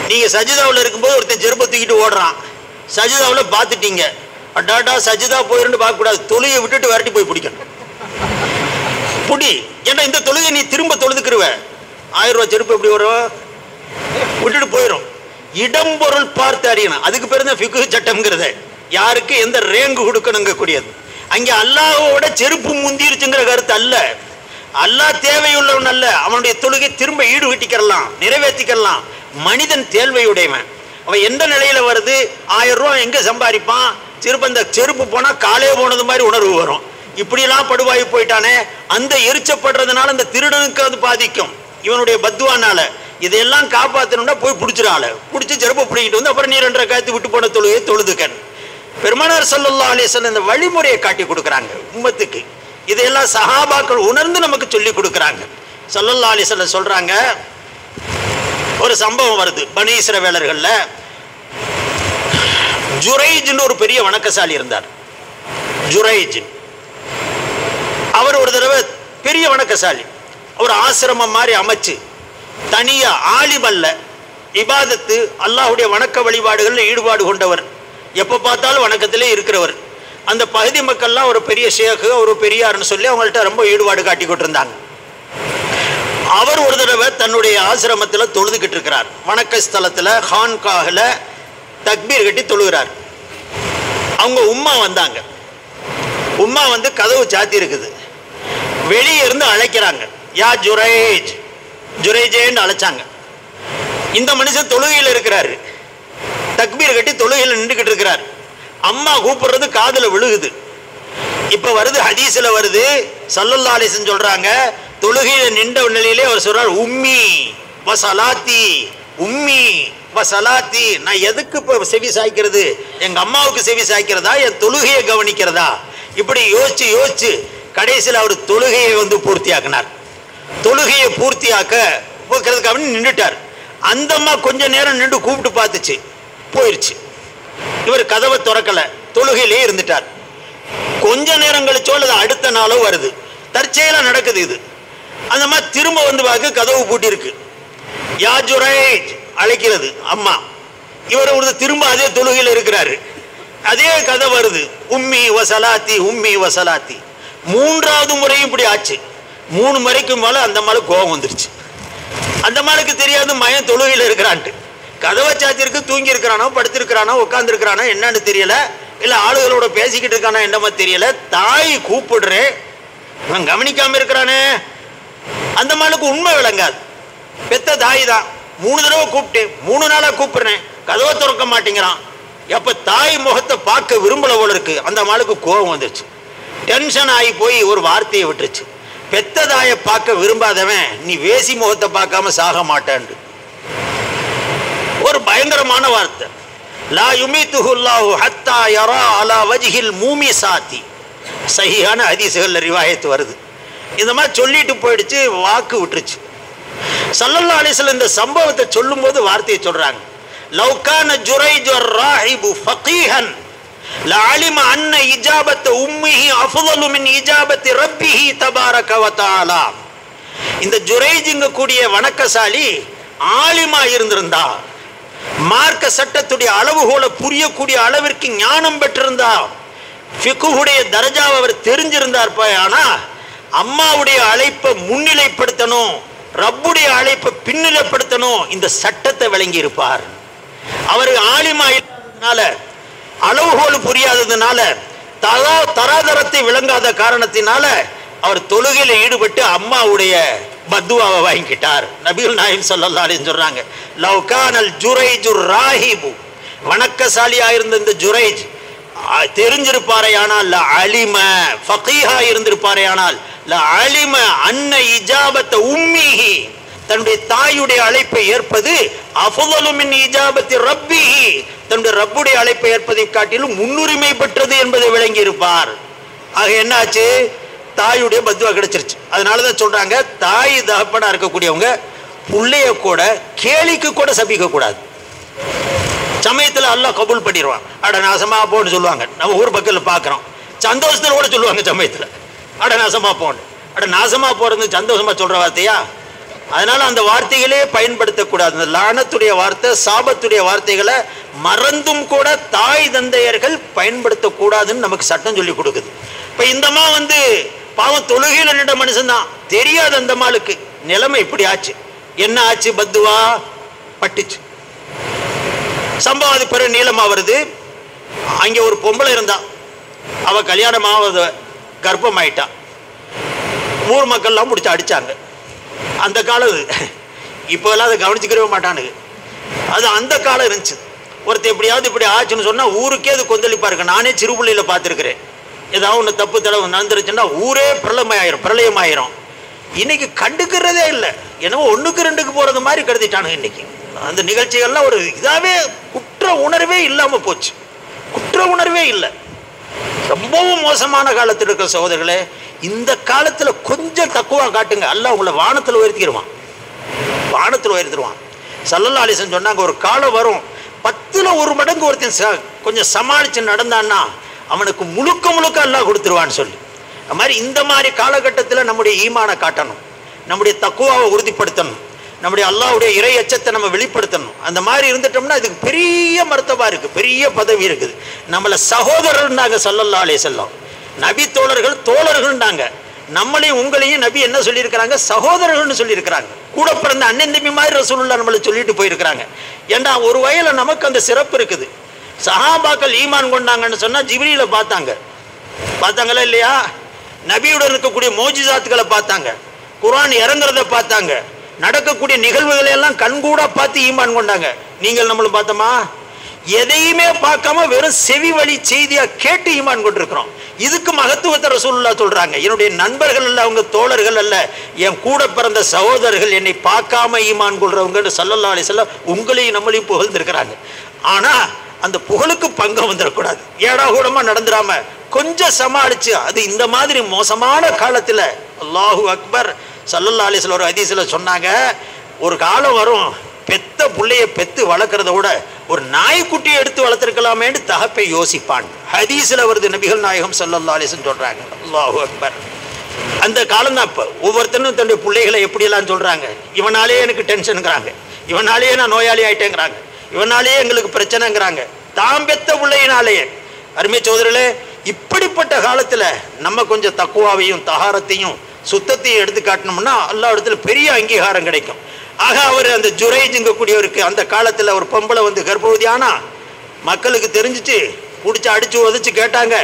[SPEAKER 1] நீங்கள் சஜிதாவில் இருக்கும்போது ஒருத்தன் செருப்பை தூக்கிட்டு ஓடுறான், சஜிதாவில் பார்த்துட்டீங்க, அடாடா சஜிதா போயிருந்து பார்க்கக்கூடாது, தொழுகையை விட்டுட்டு விரட்டி போய் பிடிக்கணும். புடி, ஏன்னா இந்த தொழுகை நீ திரும்ப தொழுதுக்குருவ. 1000 ரூபாய் செருப்பு எப்படி வரும், விட்டுட்டு போயிடும். இடம் பொருள் பார்த்து அறியணும், அதுக்கு பேர் தான் ஃபிக்ஹ் சட்டம்ங்கிறது. யாருக்கு எந்த ரேங்கு கொடுக்கணுங்க கூடியது. அங்கே அல்லாஹ்வோட செருப்பு முந்திருச்சுங்கிற கருத்து அல்ல. அல்லாஹ் தேவையுள்ளவன் அல்ல, அவனுடைய தொழுகை திரும்ப ஈடு கட்டிக்கலாம், நிறைவேற்றிக்கலாம். மனிதன் தேவையுடையவன். அவன் எந்த நிலையில வருது, 1000 ரூபாய் எங்க சம்பாதிப்பான், திரும்ப அந்த செருப்பு போனா காலே போனது மாதிரி உணர்வு வரும். இப்படியெல்லாம் படுவாய் போயிட்டானே, அந்த எரிச்சப்படுறதுனால அந்த திருடனுக்கு அது பாதிக்கும், இவனுடைய பத்துவானால. இதையெல்லாம் காப்பாற்றணும்னா போய் பிடிச்சிடால, பிடிச்சி செருப்பை பிடிக்கிட்டு வந்து அப்புறம் நீ 2 ரக்காத்து விட்டு போன தொழுகையை தொழுதுக்கன். பெருமானார் ஸல்லல்லாஹு அலைஹி வஸல்லம் இந்த வழிமுறையை காட்டி கொடுக்குறாங்க உம்மத்துக்கு. இதையெல்லாம் சஹாபாக்கள் உணர்ந்து நமக்கு சொல்லி கொடுக்குறாங்க. ஸல்லல்லாஹு அலைஹி வஸல்லம் சொல்றாங்க, ஒரு சம்பவம் வருது பனி இஸ்ரவேலர்கள்ல. ஜுரைஜ்னு ஒரு பெரிய வணக்கசாலி இருந்தார். ஜுரைஜ் அவர் ஒரு தடவை பெரிய வணக்கசாலி, ஒரு ஆசிரமம் மாதிரி அமைச்சு தனியா, ஆலிமல்ல, இபாதத்து அல்லாஹ்வுடைய வணக்க வழிபாடுகளில் ஈடுபாடு கொண்டவர், எப்போ பார்த்தாலும் வணக்கத்திலே இருக்கிறவர். அந்த பகுதி மக்கள்லாம் ஒரு பெரிய ஷேக்கு, ஒரு பெரியார்னு சொல்லி அவங்கள்ட்ட ரொம்ப ஈடுபாடு காட்டி கொண்டிருந்தாங்க. அவர் ஒரு தடவை தன்னுடைய ஆசிரமத்தில் தொழுதுகிட்டு இருக்கிறார். வணக்க ஸ்தலத்தில் ஹான்காஹில் தக்பீர் கட்டி தொழுகிறார். அவங்க உம்மா வந்தாங்க. உம்மா வந்து கதவு சாத்தி இருக்குது. வெளியே இருந்து அழைக்கிறாங்க, யா ஜுரைஜ், ஜுரைஜேன்னு அழைச்சாங்க. இந்த மனுஷன் தொழுகையில் இருக்கிறாரு, தக்பீர் கட்டி தொழுகையில் நின்றுக்கிட்டு இருக்கிறார். அம்மா கூப்பிடுறது காதுல விழுகுது. இப்ப வருது, ஹதீஸ்ல வருது, ஸல்லல்லாஹு அலைஹி வஸல்லம் சொல்றாங்க, தொழுகையில நின்ற நிலையிலே அவர் சொல்றார், உம்மி வசலாத்தி, உம்மி வசலாத்தி. நான் எதுக்கு இப்ப செவி சாய்க்கிறது, எங்க அம்மாவுக்கு செவி சாய்க்கிறதா, என் தொழுகையை கவனிக்கிறதா? இப்படி யோசிச்சு யோசிச்சு கடைசியில் அவர் தொழுகையை வந்து பூர்த்தியாக்கினார். தொழுகையை பூர்த்தியாக்க போக்குறதுக்காக நின்றுட்டார். அந்த அம்மா கொஞ்ச நேரம் நின்று கூப்பிட்டு பார்த்துச்சு, போயிருச்சு. இவர் கதவை திறக்கல, தொழுகையிலே இருந்துட்டார். கொஞ்ச நேரம் கழிச்சோ அல்லது அடுத்த நாளோ வருது, தற்செயலா நடக்குது இது. அந்த மாதிரி திரும்ப வந்து பார்க்க கதவு பூட்டி இருக்கு. யா ஜுரைஜ் அழைக்கிறது அம்மா. இவர் ஒரு திரும்ப அதே தொழுகையில் இருக்கிறாரு, அதே கதை வருது, உம்மி வசலாத்தி, உம்மி வசலாத்தி. 3வது முறையும் இப்படி ஆச்சு. 3 முறைக்கும் மேல அந்த மாளுக்கு கோபம் வந்துருச்சு. அந்த மாளுக்கு தெரியாது மயன் தொழுகையில் இருக்கிறான்ட்டு. கதவை சாத்திருக்கு, தூங்கி இருக்கிறானோ, படுத்திருக்கிறானோ, உட்காந்துருக்கிறானோ என்னன்னு தெரியல, இல்லை ஆளுகளோட பேசிக்கிட்டு இருக்கானோ என்னமோ தெரியல. தாய் கூப்பிடுறேன், இவன் கவனிக்காம இருக்கிறானே. அந்த மாளுக்கு உண்மை விளங்காது. பெத்த தாய் தான், 3 தடவை கூப்பிட்டேன், 3 நாளா கூப்பிடுறேன், கதவை திறக்க மாட்டேங்கிறான். எப்ப தாய் முகத்தை பார்க்க விரும்பல போல இருக்கு. அந்த மாளுக்கு கோபம் வந்துருச்சு, டென்ஷன் ஆகி போய் ஒரு வார்த்தையை விட்டுருச்சு, பெத்த தாயை பார்க்க விரும்பாதவன் நீ வேசி முகத்தை பார்க்காம சாக மாட்டான். ஒரு பயங்கரமான வார்த்தை. லா யுமீதுஹுல்லாஹு ஹத்தா யரா அலா வஜ்ஹில் மூமிசாத்தி. சஹீஹான ஹதீஸ்கள்ல ரிவாயத் வருது. இந்த மாதிரி சொல்லிட்டு போயிடுச்சு, வாக்கு விட்டுருச்சு. ஸல்லல்லாஹு அலைஹி வஸல்லம் இந்த சம்பவத்தை சொல்லும்போது வார்த்தையை சொல்றாங்க, லவ் கான ஜுரைஜ் ராஹிபு ஃபகீஹன் லஅலிம அன்ன இஜாபத் உம்மிஹி அஃதலு மின் இஜாபத் ரப்பிஹி தபாரக வ தஆலா. இந்த ஜுரைஜ்ங்க கூடிய வணக்கசாலி ஆலிமா இருந்திருந்தா, மார்க்க சட்டத்துடைய அளவுகோலை புரியக்கூடிய அளவிற்கு ஞானம் பெற்றிருந்தா, ஃபிக்ஹுடைய தர்ஜாவை அவர் தெரிஞ்சிருந்தார். ஆனா அம்மாவுடைய அழைப்பை முன்னிலைப்படுத்தணும், ரப்புடைய அழைப்பை பின்னிலைப்படுத்தணும், இந்த சட்டத்தை விளங்கி இருப்பார். அவர் ஆலிமா இல்லாததுனால, அளவுகோல் புரியாததுனால, தராதரத்தை விளங்காத காரணத்தினால அவர் தொழுகையில் ஈடுபட்டு அம்மாவுடைய பத்துவாவை வாங்கிட்டார். நபிகள் நாயகம் ஸல்லல்லாஹு அலைஹி வஸல்லம் சொல்றாங்க, லவ் கானல் ஜுரைஜுர் ராஹிபு வணக்கசாலியா இருந்த இந்த ஜுரைஜ் தெரிஞ்சிருப்பாரே ஆனால் அலிம ஃபகீஹா இருந்திருப்பாரே ஆனால் அலிம அன்ன இஜாபத்த உம்மிஹி, தன்னுடைய தாயுடைய அழைப்பை ஏற்பது அஃதலு மின் இஜாபத்தி ரப்பிஹி, தன்னுடைய ரப்புடைய அழைப்பை ஏற்பதை காட்டிலும் முன்னுரிமை பெற்றது என்பதை விளங்கி இருப்பார். ஆக என்னாச்சு, தாயுடைய பத்துவா கிடைச்சிருச்சு. அதனாலதான் சொல்றாங்க, தாய் தகப்பனா இருக்கக்கூடியவங்க புள்ளைய கூட கேலிக்கு கூட சபிக்க கூடாது. சமயத்தில் அல்லாஹ் கபூல் பண்ணிடுவான். அட நாசமா போன்னு சொல்லுவாங்க. நம்ம ஊர் பக்கத்தில் பார்க்குறோம். சந்தோஷத்தில் கூட சொல்லுவாங்க சமயத்தில், அட நாசமா போன்னு. அட நாசமா போறது சந்தோஷமா சொல்ற வார்த்தையா? அதனால அந்த வார்த்தைகளே பயன்படுத்தக்கூடாது. அந்த லானத்துடைய வார்த்தை, சாபத்துடைய வார்த்தைகளை மறந்தும் கூட தாய் தந்தையர்கள் பயன்படுத்தக்கூடாதுன்னு நமக்கு சட்டம் சொல்லி கொடுக்குது. இப்போ இந்தமா பாவம் தொழுகையில் நின்ற மனுஷன் தான், தெரியாது அந்த மாளுக்கு நிலைமை இப்படி ஆச்சு. என்ன ஆச்சு? பத்துவா பட்டுச்சு. சம்பவம் அது பிறகு நீளமா வருது. அங்கே ஒரு பொம்பளை இருந்தா, அவ கல்யாணம் ஆகாத கர்ப்பம் ஆயிட்டா. ஊர் மக்கள்லாம் முடிச்சு அடிச்சாங்க. அந்த காலம் இப்போ எல்லாம் அதை கவனிச்சுக்கவே மாட்டானுங்க. அது அந்த காலம் இருந்துச்சு. ஒருத்தர் எப்படியாவது இப்படி ஆச்சுன்னு சொன்னா ஊருக்கே அது கொந்தளிப்பா இருக்கு. நானே சிறு பிள்ளையில பார்த்துருக்கிறேன். ஏதாவது ஒன்று தப்பு தடவை நடந்துருச்சுன்னா ஊரே பிரளயமாயிரும். இன்னைக்கு கண்டுக்கிறதே இல்லை. என்னவோ ஒன்றுக்கு ரெண்டுக்கு போறது மாதிரி கருதிட்டானுங்க. இன்னைக்கு அந்த நிகழ்ச்சிகள்லாம் ஒரு இதாவே குற்ற உணர்வே இல்லாமல் போச்சு. குற்ற உணர்வே இல்லை. ரொம்பவும் மோசமான காலத்தில் இருக்கிற சகோதரர்களே, இந்த காலத்தில் கொஞ்சம் தக்குவா காட்டுங்க, அல்லாஹ் உங்களை வானத்தில் உயர்த்திடுவான். வானத்தில் உயர்த்திடுவான். ஸல்லல்லாஹு அலைஹி வஸல்லம் சொன்னாங்க, ஒரு காலம் வரும் 10ல் 1 மடங்கு ஒருத்தன் கொஞ்சம் சமாளித்து நடந்தான்னா அவனுக்கு முழுக்க முழுக்க அல்லாஹ் கொடுத்துருவான்னு சொல்லி. அது மாதிரி இந்த மாதிரி காலகட்டத்தில் நம்முடைய ஈமானை காட்டணும், நம்முடைய தக்குவாவை உறுதிப்படுத்தணும், நம்முடைய அல்லாஹ்வுடைய இறை அச்சத்தை நம்ம வெளிப்படுத்தணும். அந்த மாதிரி இருந்துட்டோம்னா இதுக்கு பெரிய மர்த்தபா இருக்கு, பெரிய பதவி இருக்குது. நம்மளை சகோதரர்னாங்க ஸல்லல்லாஹு அலைஹி வஸல்லம். நபி தோழர்கள்னாங்க. நம்மளையும் உங்களையும் நபி என்ன சொல்லியிருக்கிறாங்க? சகோதரர்கள்னு சொல்லியிருக்கிறாங்க. கூட பிறந்த அண்ணன் தம்பி மாதிரி ரசூலுல்லாஹ் நம்மளை சொல்லிட்டு போயிருக்கிறாங்க. ஏண்டா ஒரு வகையில் நமக்கு அந்த சிறப்பு இருக்குது. சஹாபாக்கள் ஈமான் கொண்டாங்கன்னு சொன்னா ஜிப்ரீலை பார்த்தாங்களா இல்லையா? நபியுடன் இருக்கக்கூடிய மோஜிசாத்துக்களை பார்த்தாங்க, குர்ஆன் இறங்குறத பார்த்தாங்க, நடக்கக்கூடிய நிகழ்வுகளை எல்லாம் கண்கூட பார்த்து ஈமான் கொண்டாங்க. நீங்கள் நம்மளும் பார்த்தோமா? எதையுமே பார்க்காம வெறும் செவி வழி செய்தியா கேட்டு ஈமான் கொண்டிருக்கிறோம். இதுக்கு மகத்துவத்தை ரசூலுல்லாஹ் சொல்றாங்க. என்னுடைய நண்பர்கள் அல்ல, அவங்க தோழர்கள் அல்ல, என் கூட பிறந்த சகோதரர்கள், என்னை பார்க்காம ஈமான் கொள்றவங்க ஸல்லல்லாஹு அலைஹி வஸல்லம் உங்களையும் நம்மளையும் புகழ்ந்திருக்கிறாங்க. ஆனா அந்த புகழுக்கு பங்கம் வந்துடக்கூடாது. ஏடா கூடமா நடந்துடாம கொஞ்சம் சமாளிச்சு, அது இந்த மாதிரி மோசமான காலத்துல அல்லாஹு அக்பர் ஸல்லல்லாஹு அலைஹி வஸல்லம் ஒரு ஹதீஸ்ல சொன்னாங்க, ஒரு காலம் வரும் பெத்த புள்ளைய பெத்து வளர்க்கறத விட ஒரு நாய்க்குட்டியை எடுத்து வளர்த்திருக்கலாமேன்னு தகப்பை யோசிப்பான். ஹதீஸ்ல வருது, நபிகள் நாயகம் ஸல்லல்லாஹு அலைஹி வஸல்லம் சொல்றாங்க. அல்லாஹு அக்பர். அந்த காலம் தான். இப்போ ஒவ்வொருத்தரும் தன்னுடைய பிள்ளைகளை எப்படியெல்லாம் சொல்றாங்க, இவனாலே எனக்கு டென்ஷனுங்கிறாங்க, இவனாலேயே நான் நோயாளி ஆயிட்டேங்கிறாங்க, இவனாலேயே எங்களுக்கு பிரச்சனைங்கிறாங்க, தாம் பெத்த பிள்ளையினாலேயே. அருமை சோதரர்களே, இப்படிப்பட்ட காலத்துல நம்ம கொஞ்சம் தக்குவாவையும் தஹாரத்தையும் சுத்தத்தையும் எடுத்து காட்டணும்னா அல்லாஹ் இடத்துல பெரிய அங்கீகாரம் கிடைக்கும். ஆக அவர் அந்த ஜுரைஜுங்கக்கூடியவருக்கு அந்த காலத்தில் ஒரு பொம்பளை கர்ப்பவதி ஆனா மக்களுக்கு தெரிஞ்சிச்சு, பிடிச்சி அடிச்சு உதச்சு கேட்டாங்க.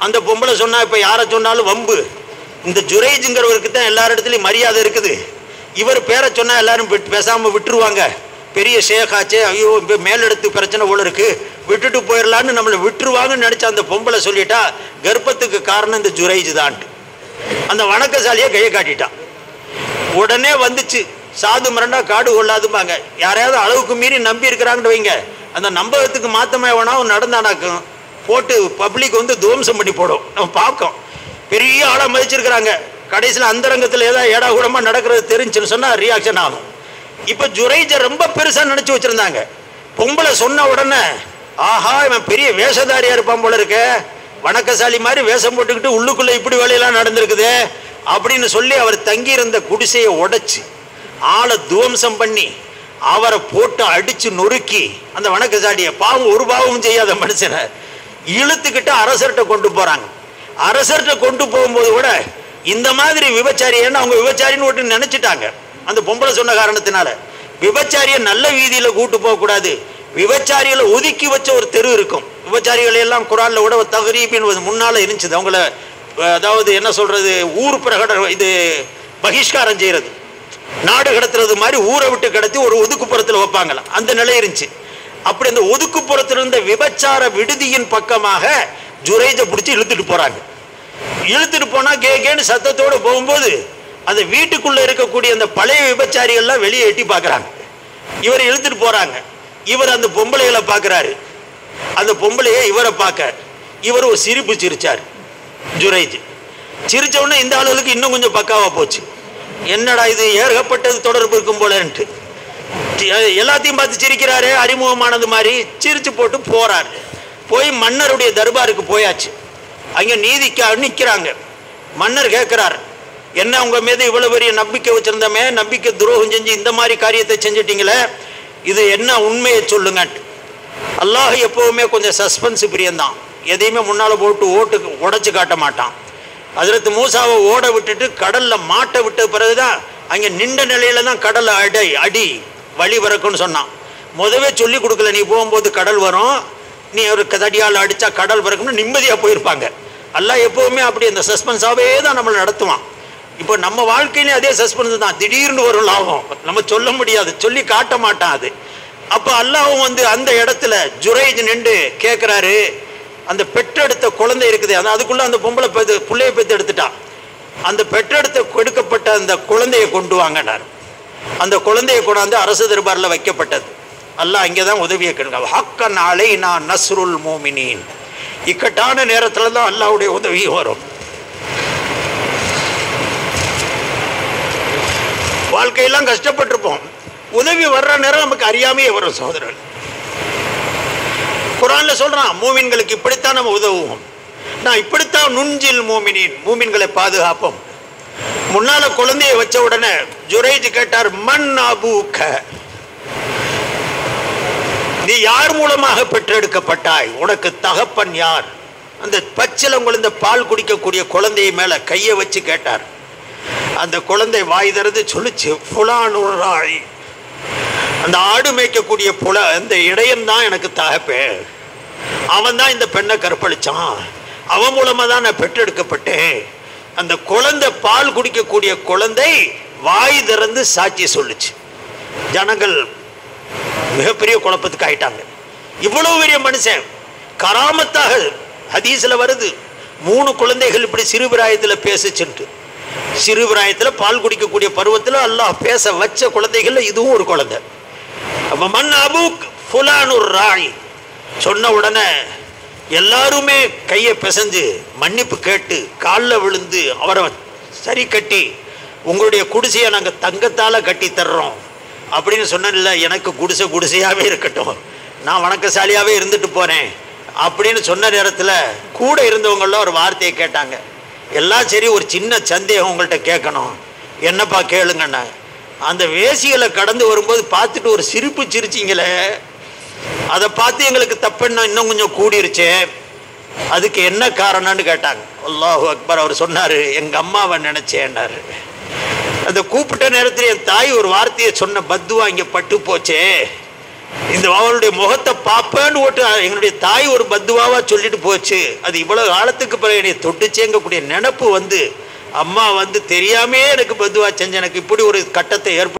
[SPEAKER 1] அந்த பொம்பளை சொன்னா, இப்போ யாரை சொன்னாலும் வம்பு, இந்த ஜுரைஜுங்கிறவருக்கு தான் எல்லா இடத்துலையும் மரியாதை இருக்குது, இவர் பேரை சொன்னா எல்லாரும் பேசாமல் விட்டுருவாங்க, பெரிய ஷேகாச்சே, ஐயோ இப்போ மேலெடுத்து பிரச்சனை போல இருக்கு, விட்டுட்டு போயிடலான்னு நம்மளை விட்டுருவாங்கன்னு நினச்ச அந்த பொம்பளை சொல்லிட்டா, கர்ப்பத்துக்கு காரணம் இந்த ஜுரைஜ் தான்ட்டு அந்த வணக்கசாலியை கையை காட்டிட்டான். உடனே வந்துச்சு, சாது மிரண்டா காடு கொள்ளாதுப்பாங்க. யாரையாவது அளவுக்கு மீறி நம்பி இருக்கிறாங்கன்னு வைங்க, அந்த நம்பகத்துக்கு மாத்தமே வேணா நடந்தானாக்கும் போட்டு பப்ளிக் துவம்சம் பண்ணி போடும். நம்ம பார்க்கோம், பெரிய ஆளாக மதிச்சிருக்கிறாங்க, கடைசியில் அந்தரங்கத்தில் ஏதாவது ஏடா கூடமா நடக்கிறது தெரிஞ்சுன்னு சொன்னால் ரியாக்ஷன் ஆகும். இப்போ ஜுரைஜை ரொம்ப பெருசாக நினச்சி வச்சுருந்தாங்க. பொம்பளை சொன்ன உடனே, ஆஹா இவன் பெரிய வேஷதாரியாக இருப்பான் போல இருக்க, வணக்கசாலி மாதிரி வேஷம் போட்டுக்கிட்டு உள்ளுக்குள்ளே இப்படி வேலையெல்லாம் நடந்திருக்குது அப்படின்னு சொல்லி அவர் தங்கியிருந்த குடிசையை உடைச்சி ஆளை துவம்சம் பண்ணி அவரை போட்டு அடித்து நொறுக்கி அந்த வணக்கசாலியை, பாவம் ஒரு பாவமும் செய்யாத மனுஷனை இழுத்துக்கிட்டு அரசர்கிட்ட கொண்டு போகிறாங்க. அரசர்கிட்ட கொண்டு போகும்போது கூட இந்த மாதிரி விபச்சாரி, ஏன்னா அவங்க விபச்சாரின்னு ஒட்டு நினச்சிட்டாங்க அந்த பொம்பளை சொன்ன காரணத்தினால. விபச்சாரியை நல்ல வீதியில் கூட்டு போகக்கூடாது, விபச்சாரிகளை ஒதுக்கி வச்ச ஒரு தெரு இருக்கும். விபச்சாரிகளை எல்லாம் குரான்ல கூட தகரீபின் முன்னால இருந்துச்சு. அவங்கள அதாவது என்ன சொல்றது, ஊர் பிரகடனம், இது பகிஷ்காரம் செய்யறது, நாடு கடத்துறது மாதிரி ஊரை விட்டு கடத்தி ஒரு ஒதுக்குப்புறத்தில் வைப்பாங்களாம், அந்த நிலை இருந்துச்சு. அப்படி அந்த ஒதுக்குப்புறத்திலிருந்த விபச்சார விடுதியின் பக்கமாக ஜுரைஜை பிடிச்சி இழுத்துட்டு போறாங்க. இழுத்துட்டு போனா கேன்னு சத்தத்தோடு போகும்போது அந்த வீட்டுக்குள்ள இருக்கக்கூடிய அந்த பழைய விபச்சாரிகள்லாம் வெளியே எட்டி பார்க்குறாங்க. இவரை இழுத்துட்டு போறாங்க. இவர் அந்த பொம்பளைகளை பார்க்குறாரு. அந்த பொம்பளையை இவரை பார்க்க இவர் ஒரு சிரிப்பு சிரிச்சார். ஜுரைஜ் சிரிச்ச உடனே இந்த ஆளுகளுக்கு இன்னும் கொஞ்சம் பக்காவா போச்சு. என்னடா இது ஏகப்பட்டது தொடர்பு இருக்கும் போலன்ட்டு எல்லாத்தையும் பார்த்து சிரிக்கிறாரு. அறிமுகமானது மாதிரி சிரிச்சு போட்டு போறார். போய் மன்னருடைய தர்பாருக்கு போயாச்சு. அங்கே நீதிக்காக நிற்கிறாங்க. மன்னர் கேட்கிறார், என்ன உங்க மீது இவ்வளவு பெரிய நம்பிக்கை வச்சிருந்தமே, நம்பிக்கை துரோகம் செஞ்சு இந்த மாதிரி காரியத்தை செஞ்சிட்டீங்களே, இது என்ன உண்மையை சொல்லுங்க. அல்லாஹ் எப்பவுமே கொஞ்சம் சஸ்பென்ஸ் பிரியந்தான். எதையுமே முன்னால் போட்டு உடைச்சு காட்ட மாட்டான். ஹஜ்ரத் மூசாவை ஓட விட்டுட்டு கடலில் மாட்ட விட்ட பிறகுதான் அங்கே நின்ற நிலையில தான் கடலை அடி வழி பிறக்குன்னு சொன்னான். முதவே சொல்லி கொடுக்கல, நீ போகும்போது கடல் வரும், நீ ஒரு தடியால் அடித்தா கடல் பிறக்கும்னு நிம்மதியாக போயிருப்பாங்க. அல்லாஹ் எப்போவுமே அப்படி அந்த சஸ்பென்ஸாகவே தான் நம்மளை நடத்துவான். இப்போ நம்ம வாழ்க்கையிலே அதே சஸ்பென்ஸ் தான். திடீர்னு ஒரு லாபம் நம்ம சொல்ல முடியாது, சொல்லி காட்ட மாட்டான் அது. அப்போ அல்லாஹ்வும் வந்து அந்த இடத்துல ஜுரைஜ் நின்று கேட்குறாரு, அந்த பெற்றெடுத்த குழந்தை இருக்குது, அதுக்குள்ளே அந்த பொம்பளை பிள்ளையை பெற்று எடுத்துட்டான். அந்த பெற்றெடுத்த கொடுக்கப்பட்ட அந்த குழந்தையை கொண்டு வாங்கினார். அந்த குழந்தையை கொண்டாந்து அரசு தர்பாரில் வைக்கப்பட்டது. அல்லாஹ் இங்கே தான் உதவியை கேட்க, ஹக்கன் அலைனா நஸ்ருல் மோமினின். இக்கட்டான நேரத்தில் தான் அல்லாஹ்வுடைய உதவி வரும். வாழ்க்கையெல்லாம் கஷ்டப்பட்டிருப்போம், உதவி வர்ற நேரம் நமக்கு அறியாமையே வரும். சகோதரர்கள், குர்ஆன்ல சொல்றான், மூமின்களுக்கு இப்படித்தான் நம்ம உதவுவோம், நான் இப்படித்தான் நுஞ்சில் மூமினின், மூமின்களை பாதுகாப்போம். முன்னால குழந்தையை வச்ச உடனே ஜுரைஜ் கேட்டார், மன் அபூக, நீ யார் மூலமாக பெற்றெடுக்கப்பட்டாய், உனக்கு தகப்பன் யார்? அந்த பச்சிலங்குழந்தை பால் குடிக்கக்கூடிய குழந்தைய மேல கையை வச்சு கேட்டார். அந்த குழந்தை வாய் திறந்து சொல்லிச்சு, புலானுராய், அந்த ஆடு மேய்க்கக்கூடிய அந்த இடையன் தான் எனக்கு தகப்பே, அவன் தான் இந்த பெண்ணை கற்பழிச்சான், அவன் மூலமா தான் நான் பெற்றெடுக்கப்பட்டேன். அந்த குழந்தை பால் குடிக்கக்கூடிய குழந்தை வாய் திறந்து சாட்சி சொல்லுச்சு. ஜனங்கள் மிகப்பெரிய குழப்பத்துக்கு ஆயிட்டாங்க. இவ்வளவு பெரிய மனுஷன் கராமத்தாக ஹதீஸ்ல வருது, 3 குழந்தைகள் இப்படி சிறுபிராயத்தில் பேசுச்சுட்டு. சிறுபிராயத்தில் பால் குடிக்கக்கூடிய பருவத்தில் அல்லாஹ் பேச வச்ச குழந்தைகள் இதுவும் ஒரு குழந்தை. அப்ப மன் அபூக் ஃபுலானுர் ராய் சொன்ன உடனே எல்லாருமே கையை பிசைஞ்சு மன்னிப்பு கேட்டு காலில் விழுந்து அவரை சரி கட்டி, உங்களுடைய குடிசையை நாங்கள் தங்கத்தால் கட்டி தர்றோம் அப்படின்னு சொன்னேன்ல, எனக்கு குடிசையாகவே இருக்கட்டும், நான் வணக்கசாலியாகவே இருந்துட்டு போகிறேன் அப்படின்னு சொன்ன நேரத்தில் கூட இருந்தவங்களாம் ஒரு வார்த்தையை கேட்டாங்க. எல்லாம் சரி, ஒரு சின்ன சந்தேகம் உங்கள்கிட்ட கேட்கணும். என்னப்பா கேளுங்கண்ணா. அந்த வேசிகளை கடந்து வரும்போது பார்த்துட்டு ஒரு சிரிப்பு சிரிச்சிங்களே, அதை பார்த்து எங்களுக்கு தப்புன்னு இன்னும் கொஞ்சம் கூடிருச்சு, அதுக்கு என்ன காரணம்னு கேட்டாங்க. அல்லாஹு அக்பர். அவர் சொன்னார், எங்கள் அம்மாவை நினச்சேன்னாரு. அந்த கூப்பிட்ட நேரத்தில் என் தாய் ஒரு வார்த்தையை சொன்ன பத்துவா இங்கே பட்டு போச்சே, இந்த அவளுடைய முகத்தை பார்ப்பேன்னு ஓட்டு எங்களுடைய தாய் ஒரு பத்துவாவா சொல்லிட்டு போச்சு, அது இவ்வளவு காலத்துக்கு பிறகு என்னை தொட்டுச்சேங்கக்கூடிய நினப்பு வந்து, அம்மா வந்து தெரியாமே எனக்கு பத்துவா செஞ்ச எனக்கு இப்படி ஒரு கட்டத்தை ஏற்படுத்தி